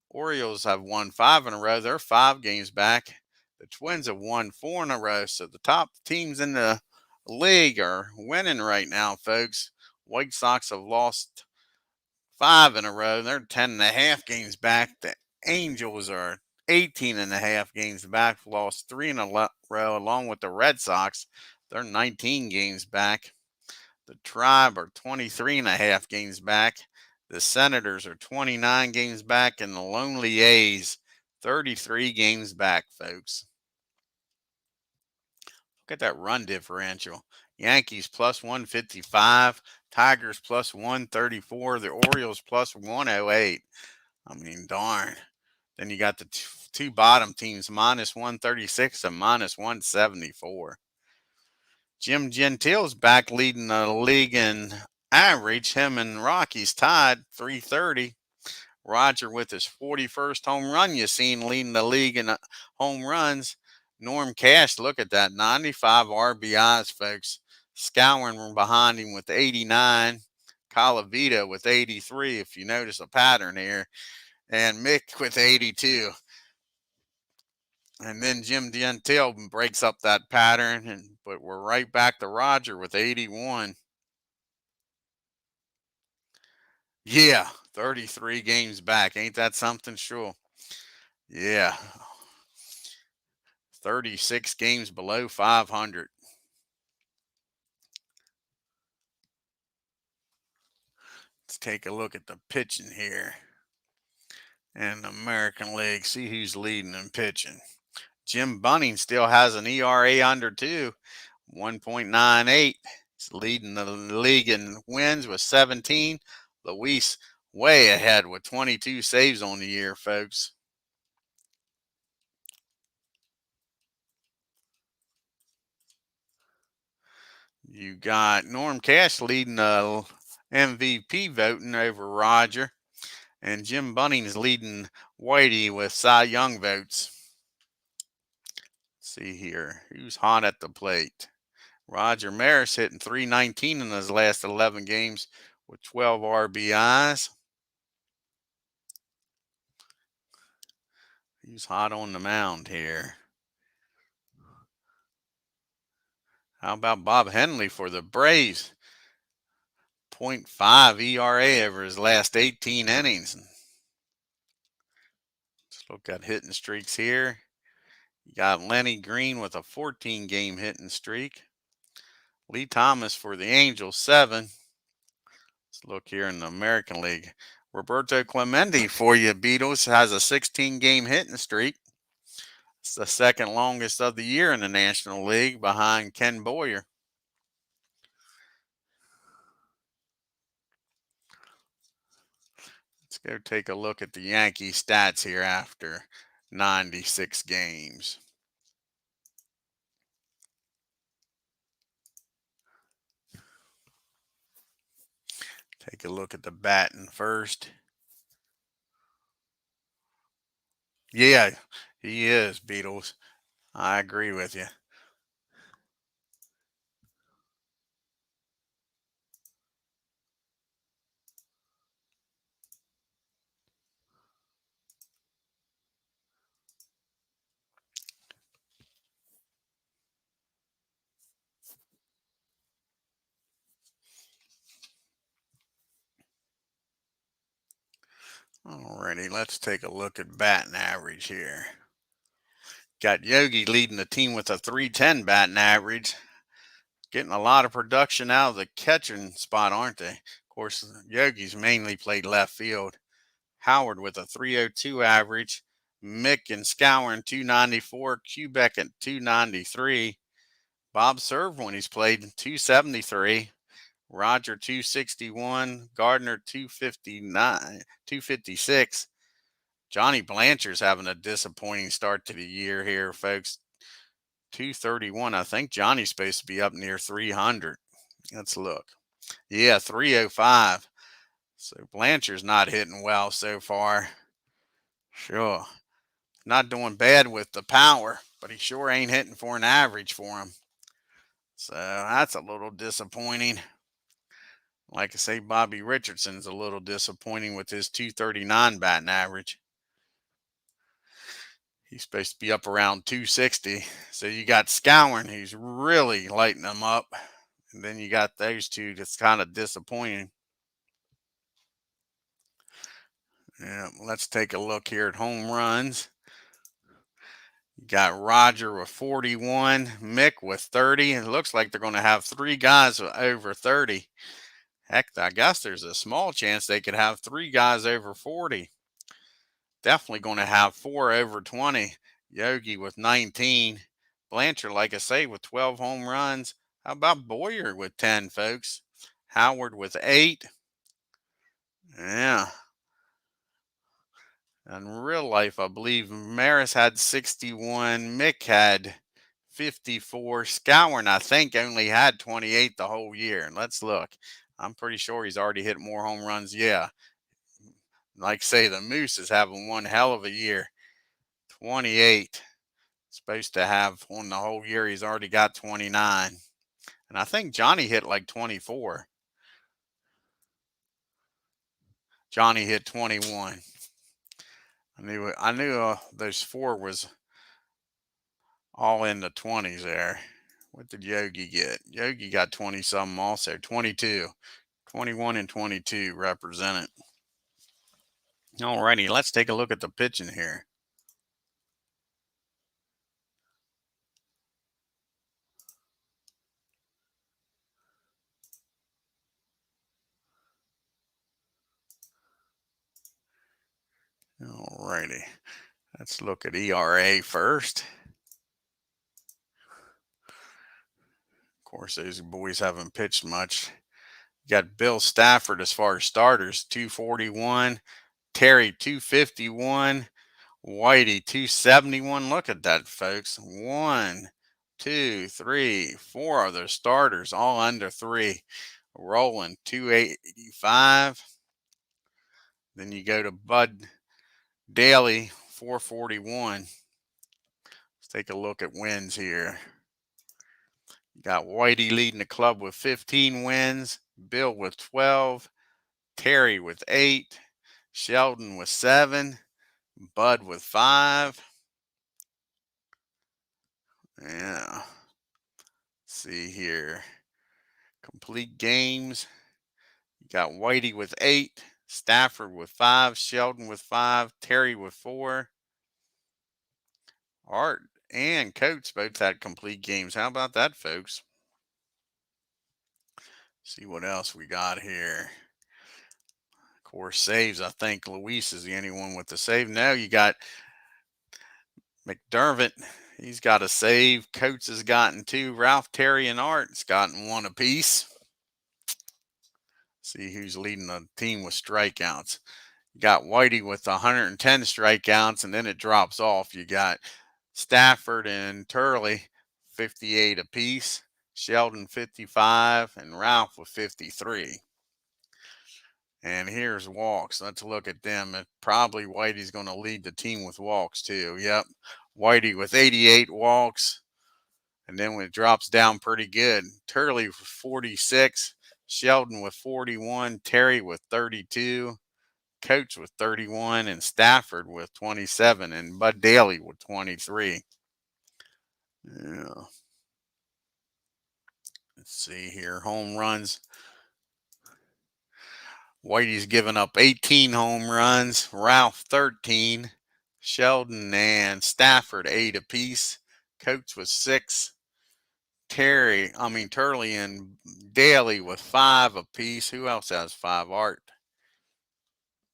Orioles have won 5 in a row. They're 5 games back. The Twins have won 4 in a row. So the top teams in the league are winning right now, folks. White Sox have lost 5 in a row. They're 10.5 games back. The Angels are 18.5 games back. Lost 3 in a row along with the Red Sox. They're 19 games back. The Tribe are 23.5 games back. The Senators are 29 games back, and the Lonely A's 33 games back, folks. Look at that run differential. Yankees plus 155, Tigers plus 134, the Orioles plus 108. I mean, darn. Then you got the two bottom teams, minus 136 and minus 174. Jim Gentile's back leading the league in average. Him and Rocky's tied 330. Roger with his 41st home run you seen leading the league in home runs. Norm Cash, look at that, 95 RBIs, folks. Scouring behind him with 89. Calavita with 83, if you notice a pattern here. And Mick with 82. And then Jim Gentile breaks up that pattern, but we're right back to Roger with 81. Yeah, 33 games back. Ain't that something? Sure. Yeah. 36 games below 500. Let's take a look at the pitching here. And the American League, see who's leading in pitching. Jim Bunning still has an ERA under 2, 1.98. He's leading the league in wins with 17. Luis way ahead with 22 saves on the year, folks. You got Norm Cash leading the MVP voting over Roger. And Jim Bunning is leading Whitey with Cy Young votes. Let's see here. Who's hot at the plate? Roger Maris hitting 319 in his last 11 games with 12 RBIs. He's hot on the mound here. How about Bob Henley for the Braves? 0.5 ERA over his last 18 innings. Let's look at hitting streaks here. You got Lenny Green with a 14-game hitting streak. Lee Thomas for the Angels, 7. Let's look here in the American League. Roberto Clemente for you, Beatles, has a 16-game hitting streak. It's the second longest of the year in the National League behind Ken Boyer. Let's go take a look at the Yankee stats here after 96 games. Take a look at the batting first. Yeah, he is, Beatles. I agree with you. Alrighty, let's take a look at batting average here. Got Yogi leading the team with a 310 batting average. Getting a lot of production out of the catching spot, aren't they? Of course, Yogi's mainly played left field. Howard with a 302 average. Mick and Scourin 294. Quebec at 293. Bob served when he's played 273. Roger 261. Gardner 259, 256. Johnny Blanchard's having a disappointing start to the year here, folks. 231. I think Johnny's supposed to be up near 300. Let's look. Yeah, 305. So Blanchard's not hitting well so far. Sure. Not doing bad with the power, but he sure ain't hitting for an average for him. So that's a little disappointing. Like I say, Bobby Richardson's a little disappointing with his 239 batting average. He's supposed to be up around 260. So you got Scowen, who's really lighting them up. And then you got those two that's kind of disappointing. Yeah, let's take a look here at home runs. You got Roger with 41, Mick with 30. It looks like they're going to have three guys with over 30. Heck, I guess there's a small chance they could have three guys over 40. Definitely going to have four over 20. Yogi with 19. Blanchard, like I say, with 12 home runs. How about Boyer with 10, folks? Howard with 8. Yeah. In real life, I believe Maris had 61. Mick had 54. Scowen, I think, only had 28 the whole year. And let's look. I'm pretty sure he's already hit more home runs. Yeah. Like say the Moose is having one hell of a year. 28. Supposed to have on the whole year. He's already got 29. And I think Johnny hit like 24. Johnny hit 21. I knew those four was all in the 20s there. What did Yogi get? Yogi got 20 something also. 22. 21 and 22 represented. Alrighty, let's take a look at the pitching here. Alrighty, let's look at ERA first. Of course, those boys haven't pitched much. You got Bill Stafford as far as starters, 241. Terry, 251. Whitey, 271. Look at that, folks. 1, 2, 3, 4 of their starters, all under 3. Rolling, 285. Then you go to Bud Daly, 441. Let's take a look at wins here. You got Whitey leading the club with 15 wins, Bill with 12, Terry with 8, Sheldon with 7, Bud with 5. Yeah. Let's see here. Complete games. You got Whitey with 8, Stafford with 5, Sheldon with 5, Terry with 4. Art and Coates both had complete games. How about that, folks? See what else we got here. Of course, saves. I think Luis is the only one with the save. No, you got McDermott. He's got a save. Coates has gotten 2. Ralph, Terry, and Art's gotten 1 apiece. See who's leading the team with strikeouts. You got Whitey with 110 strikeouts, and then it drops off. You got Stafford and Turley, 58 apiece. Sheldon, 55, and Ralph with 53. And here's walks. Let's look at them. Probably Whitey's going to lead the team with walks too. Yep. Whitey with 88 walks. And then when it drops down pretty good, Turley with 46, Sheldon with 41, Terry with 32, Coates with 31, and Stafford with 27, and Bud Daly with 23. Yeah. Let's see here. Home runs. Whitey's given up 18 home runs, Ralph 13, Sheldon and Stafford 8 apiece, Coates with 6, Turley and Daly with 5 apiece. Who else has 5? Art.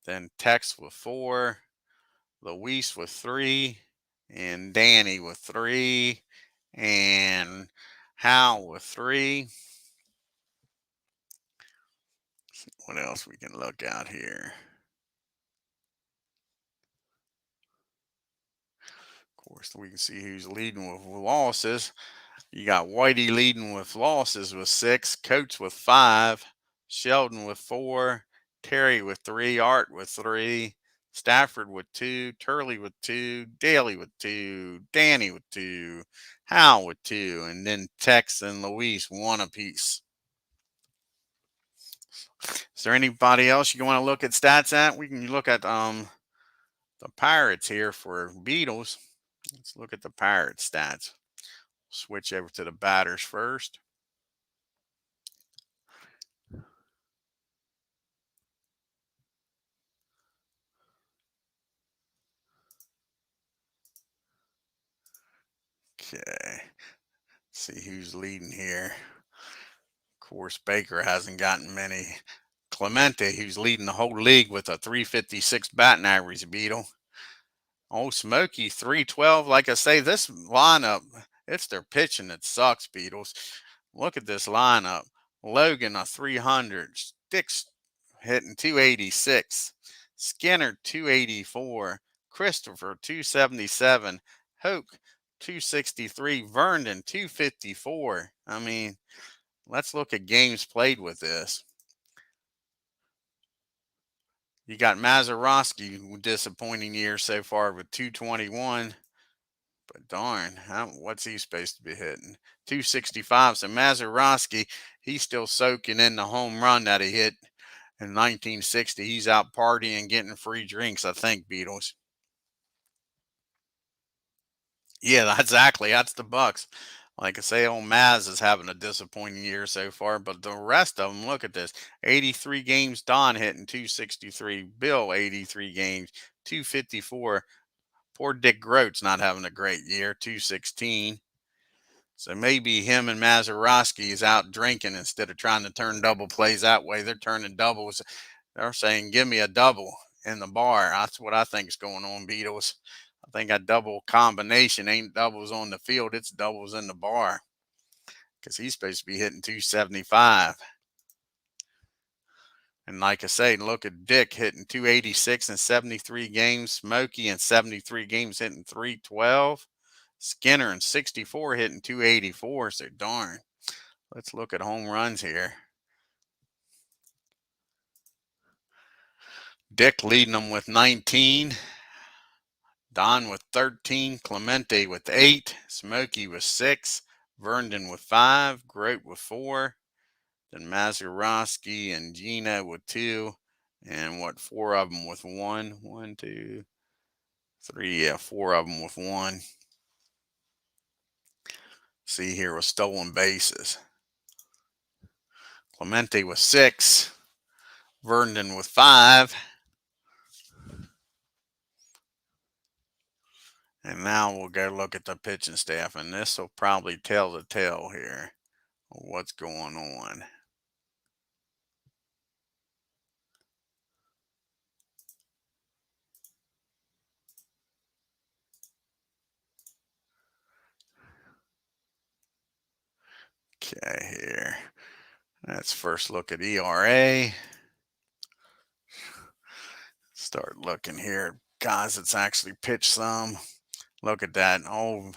Then Tex with 4, Luis with 3, and Danny with 3, and Hal with 3. What else we can look out here? course, we can see who's leading with losses. You got Whitey leading with losses with 6, Coates with 5, Sheldon with 4, Terry with 3, Art with 3, Stafford with 2, Turley with 2, Daly with 2, Danny with 2, Hal with 2, and then Tex and Luis 1 apiece. Is there anybody else you want to look at stats at? We can look at the Pirates here for Beatles. Let's look at the Pirates stats. Switch over to the batters first. Okay. See who's leading here. Of course, Baker hasn't gotten many. Clemente, who's leading the whole league with a 356 batting average, Beetle. Oh, Smokey, 312. Like I say, this lineup, it's their pitching that sucks, Beatles. Look at this lineup. Logan, a 300. Sticks hitting 286. Skinner, 284. Christopher, 277. Hoke, 263. Vernon, 254. I mean, let's look at games played with this. You got Mazeroski, disappointing year so far with 221. But darn, what's he supposed to be hitting? 265. So Mazeroski, he's still soaking in the home run that he hit in 1960. He's out partying, getting free drinks, I think, Beatles. Yeah, exactly. That's the Bucks. Like I say, old Maz is having a disappointing year so far, but the rest of them, look at this. 83 games, Don hitting 263. Bill, 83 games, 254. Poor Dick Groat's not having a great year, 216. So maybe him and Mazeroski is out drinking instead of trying to turn double plays that way. They're turning doubles. They're saying, give me a double in the bar. That's what I think is going on, Beatles. I think a double combination ain't doubles on the field. It's doubles in the bar because he's supposed to be hitting 275. And like I say, look at Dick hitting 286 in 73 games. Smokey in 73 games hitting 312. Skinner in 64 hitting 284. So darn. Let's look at home runs here. Dick leading them with 19. Don with 13. Clemente with 8. Smokey with 6. Vernon with 5. Grote with 4. Then Mazeroski and Gina with 2. And 4 of them with 1. 1, 2, 3. Yeah, 4 of them with 1. See here with stolen bases. Clemente with 6. Vernon with 5. And now we'll go look at the pitching staff, and this will probably tell the tale here of what's going on. Okay, here. Let's first look at ERA. Start looking here. Guys that's actually pitched some. Look at that. Oh,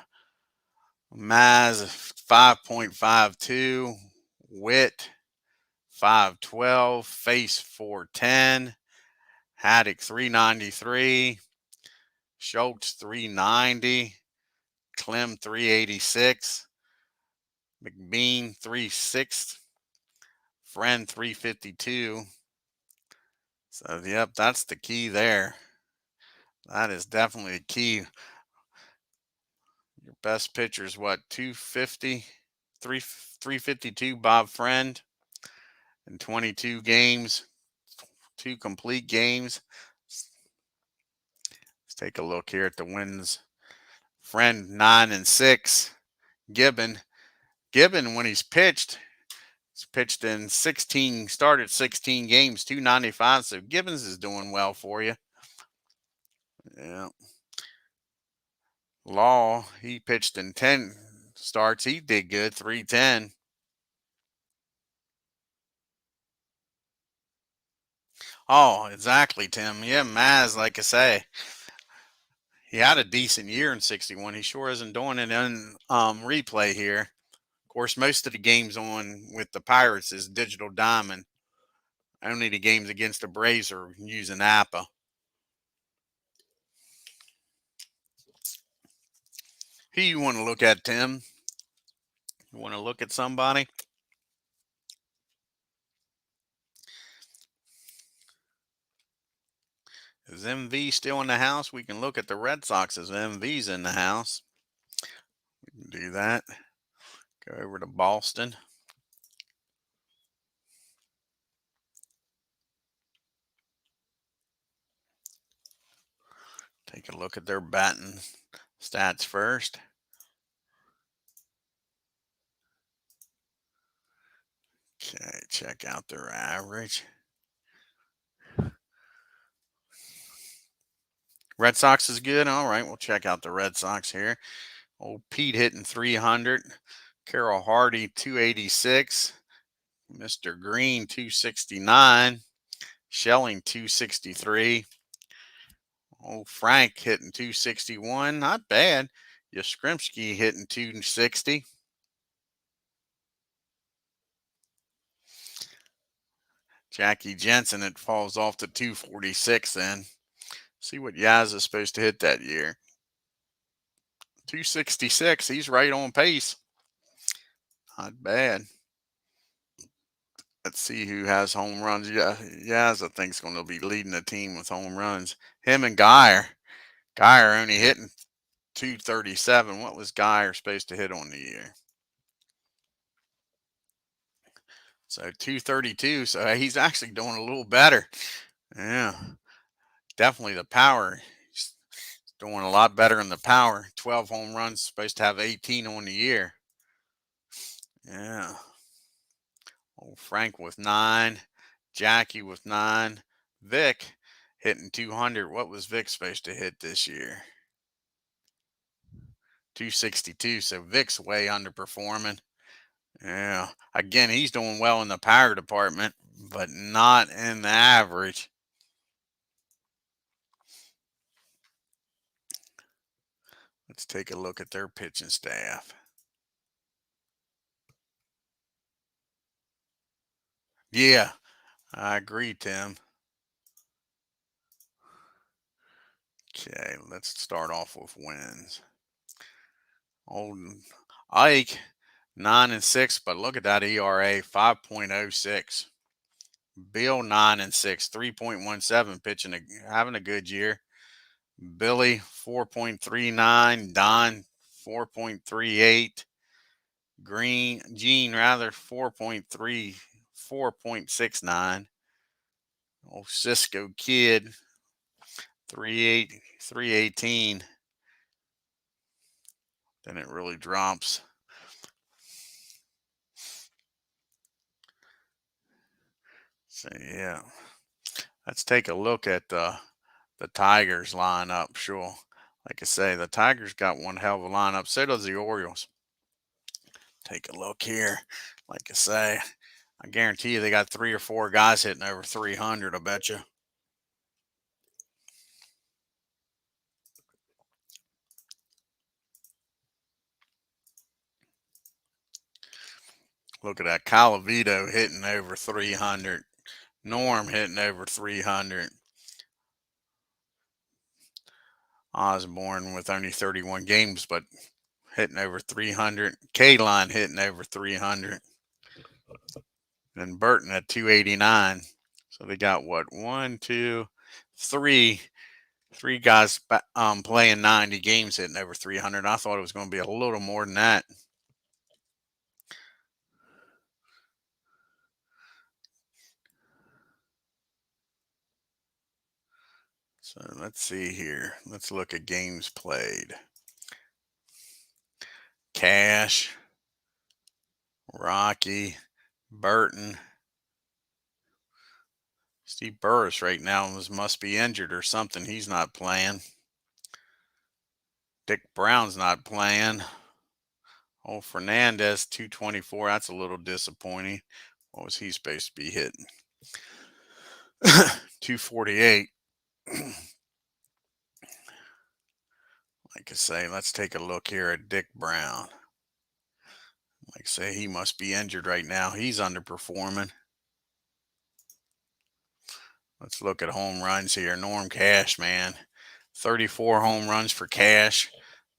Maz 5.52. Witt 512. Face 410. Haddock 393. Schultz 390. Clem 386. McBean 3.6. Friend 352. So yep, that's the key there. That is definitely the key. Your best pitcher is what, 250, 352, Bob Friend, in 22 games, 2 complete games. Let's take a look here at the wins. Friend 9-6. Gibbon, when he's pitched in 16, started 16 games, 295. So Gibbons is doing well for you. Yeah. Law, he pitched in 10 starts. He did good, 310. Oh, exactly, Tim. Yeah, Maz, like I say, He had a decent year in 61. He sure isn't doing it in replay here. Of course, most of the games on with the Pirates is digital diamond. Only the games against the Braves are using Appa. Who you want to look at, Tim? You want to look at somebody? Is MV still in the house? We can look at the Red Sox as MV's in the house. We can do that. Go over to Boston. Take a look at their batting stats first. Okay, check out their average. Red Sox is good. All right, we'll check out the Red Sox here. Old Pete hitting 300. Carroll Hardy 286. Mr. Green 269. Schelling 263. Old Frank hitting 261. Not bad. Yastrzemski hitting 260. Jackie Jensen, it falls off to 246 then. See what Yaz is supposed to hit that year. 266. He's right on pace. Not bad. Let's see who has home runs. Yeah, Yaz, I think, is going to be leading the team with home runs. Him and Geyer. Geyer only hitting 237. What was Geyer supposed to hit on the year? So 232. So he's actually doing a little better. Yeah, definitely the power. He's doing a lot better in the power. 12 home runs, supposed to have 18 on the year. Yeah. Old Frank with 9. Jackie with 9. Vic hitting 200. What was Vic supposed to hit this year? 262. So Vic's way underperforming. Yeah. Again, he's doing well in the power department, but not in the average. Let's take a look at their pitching staff. Yeah, I agree, Tim. Okay, let's start off with wins. Old Ike, 9-6, but look at that ERA, 5.06. Bill, 9-6, 3.17, pitching, having a good year. Billy, 4.39. Don, 4.38. Gene, 4.3, 4.69. Old Cisco Kid, 318. Then it really drops. So yeah, let's take a look at the Tigers lineup. Sure, like I say, the Tigers got one hell of a lineup. So does the Orioles. Take a look here. Like I say, I guarantee you they got 3 or 4 guys hitting over 300. I bet you. Look at that. Calavito hitting over 300. Norm hitting over 300. Osborne with only 31 games, but hitting over 300. K-Line hitting over 300. And Burton at 289. So they got what? 1, 2, 3. 3 guys playing 90 games hitting over 300. I thought it was going to be a little more than that. So let's see here. Let's look at games played. Cash, Rocky, Burton. Steve Burris right now must be injured or something. He's not playing. Dick Brown's not playing. Oh, Fernandez, 224. That's a little disappointing. What was he supposed to be hitting? 248. Like I say, let's take a look here at Dick Brown. Like I say, he must be injured right now. He's underperforming. Let's look at home runs here. Norm Cash, man. 34 home runs for Cash.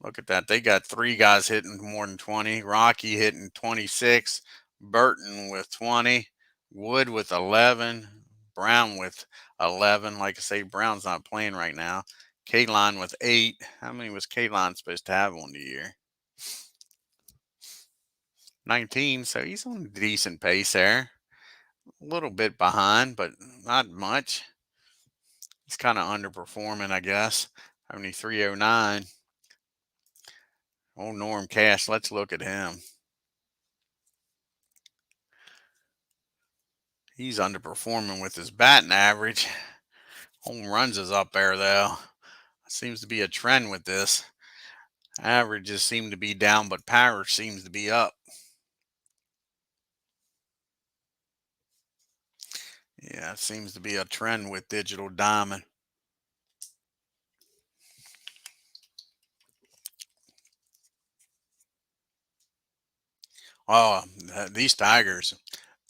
Look at that. They got three guys hitting more than 20. Rocky hitting 26. Burton with 20. Wood with 11. Brown with 11. Like I say, Brown's not playing right now. K-Line with 8. How many was K-Line supposed to have on the year? 19. So he's on a decent pace there. A little bit behind, but not much. He's kind of underperforming, I guess. Only 309. Oh, Norm Cash, let's look at him. He's underperforming with his batting average. Home runs is up there, though. Seems to be a trend with this. Averages seem to be down, but power seems to be up. Yeah, it seems to be a trend with Digital Diamond. Oh, these Tigers,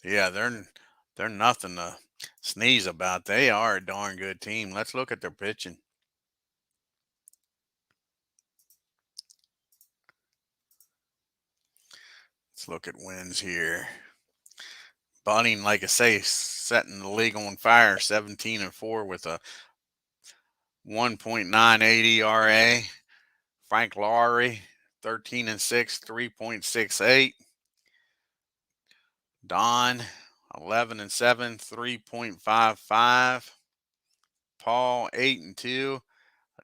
yeah, they're nothing to sneeze about. They are a darn good team. Let's look at their pitching. Let's look at wins here. Bunting, like I say, setting the league on fire, 17-4 with a 1.98 ERA. Frank Laurie, 13-6, 3.68. Don, 11-7, 3.55. Paul, 8-2,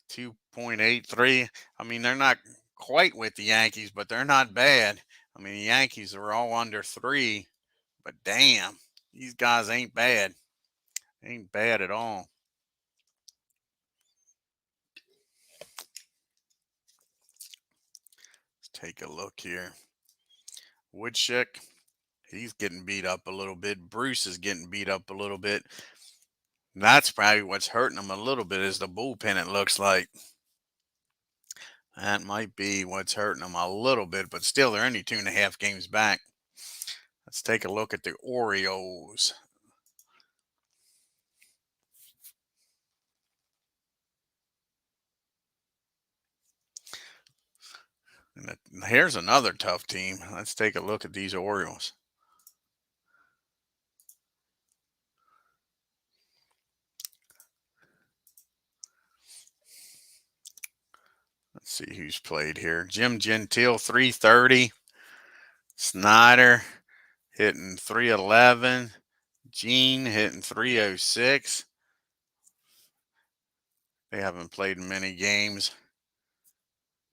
2.83. I mean, they're not quite with the Yankees, but they're not bad. I mean, the Yankees are all under 3, but damn, these guys ain't bad. Ain't bad at all. Let's take a look here. Woodchick, he's getting beat up a little bit. Bruce is getting beat up a little bit. That's probably what's hurting them a little bit is the bullpen, it looks like. That might be what's hurting them a little bit, but still, they're only 2.5 games back. Let's take a look at the Orioles. And here's another tough team. Let's take a look at these Orioles. Let's see who's played here. Jim Gentile, 330. Snyder hitting 311. Gene hitting 306. They haven't played in many games.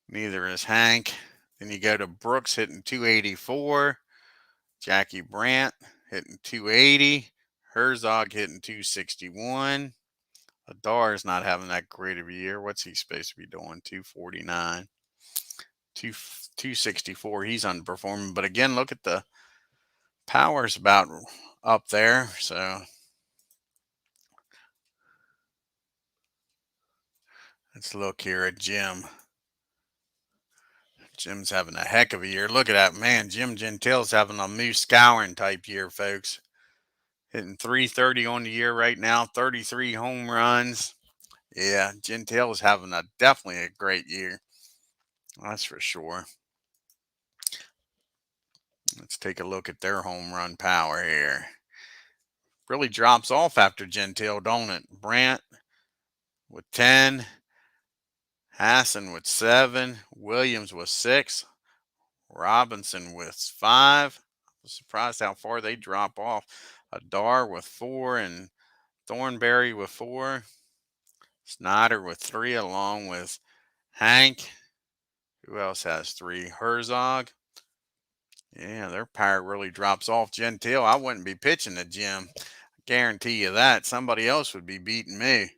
Neither is Hank. Then you go to Brooks hitting 284. Jackie Brandt hitting 280. Herzog hitting 261. Adar is not having that great of a year. What's he supposed to be doing? 249. 264. He's underperforming. But again, look at the power's about up there. So let's look here at Jim. Jim's having a heck of a year. Look at that, man. Jim Gentile's having a Moose Scouring type year, folks. Hitting 330 on the year right now, 33 home runs. Yeah, Gentile's having definitely a great year. That's for sure. Let's take a look at their home run power here. Really drops off after Gentile, don't it? Brandt with 10. Hassan with 7. Williams with 6. Robinson with 5. I was surprised how far they drop off. Adar with 4 and Thornberry with 4. Snyder with 3 along with Hank. Who else has 3? Herzog. Yeah, their power really drops off. Gentile, I wouldn't be pitching to Jim. I guarantee you that. Somebody else would be beating me.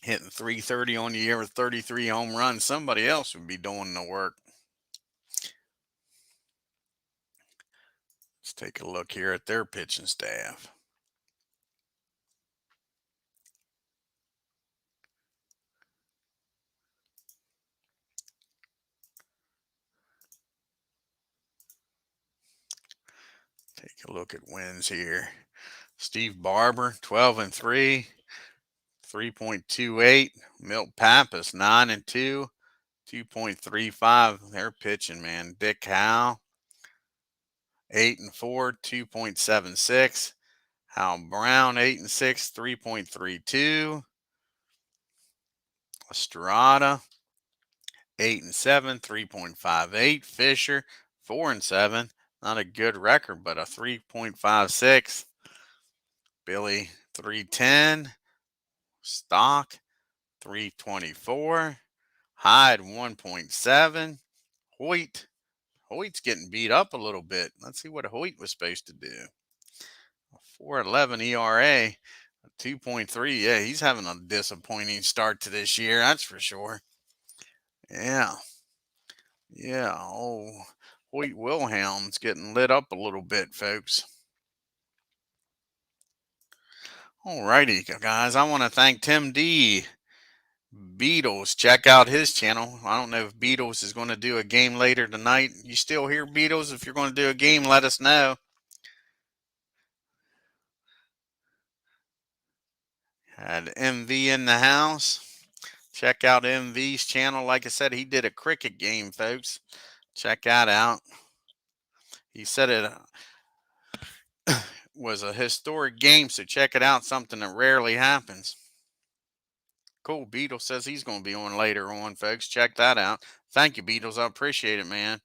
Hitting 330 on the year with 33 home runs. Somebody else would be doing the work. Let's take a look here at their pitching staff. Take a look at wins here. Steve Barber, 12-3, 3.28. Milt Pappas, 9-2, 2.35. They're pitching, man. Dick Howe, 8-4, 2.76. Hal Brown, 8-6, 3.32. Estrada, 8-7, 3.58. Fisher, 4-7. Not a good record, but a 3.56. Billy, 310. Stock, 324. Hyde, 1.7. Hoyt's getting beat up a little bit. Let's see what Hoyt was supposed to do. 4.11 ERA, 2.3. Yeah, he's having a disappointing start to this year, that's for sure. Yeah. Yeah. Oh, Hoyt Wilhelm's getting lit up a little bit, folks. Alrighty, guys. I want to thank Tim D. Beatles. Check out his channel. I don't know if Beatles is going to do a game later tonight. You still here, Beatles? If you're going to do a game, let us know. Had MV in the house. Check out MV's channel. Like I said, he did a cricket game, folks. Check that out. He said it was a historic game, so check it out. Something that rarely happens. Cool. Beatles says he's going to be on later on, folks. Check that out. Thank you, Beatles. I appreciate it, man.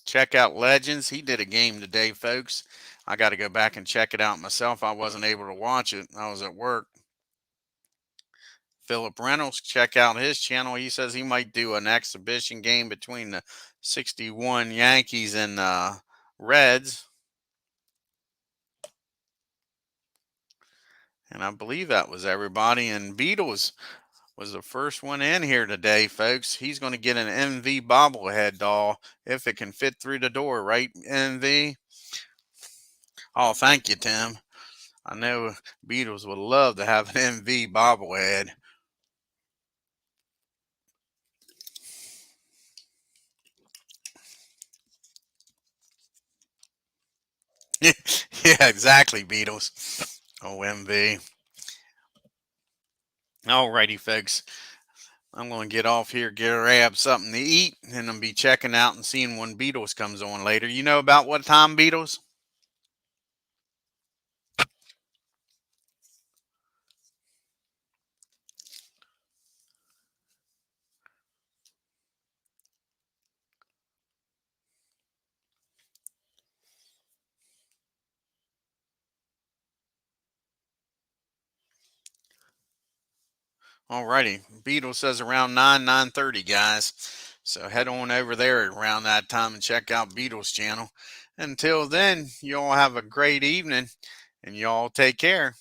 Check out Legends. He did a game today, folks. I got to go back and check it out myself. I wasn't able to watch it. I was at work. Philip Reynolds, check out his channel. He says he might do an exhibition game between the 61 Yankees and Reds. And I believe that was everybody. And Beatles was the first one in here today, folks. He's going to get an MV bobblehead doll if it can fit through the door, right, MV? Oh, thank you, Tim. I know Beatles would love to have an MV bobblehead. Yeah, exactly, Beatles. Oh, MV. Alrighty, folks. I'm going to get off here, grab something to eat, and I'll be checking out and seeing when Beatles comes on later. You know about what time, Beatles? Alrighty. Beatles says around 9:30, guys. So head on over there around that time and check out Beatles channel. Until then, you all have a great evening and you all take care.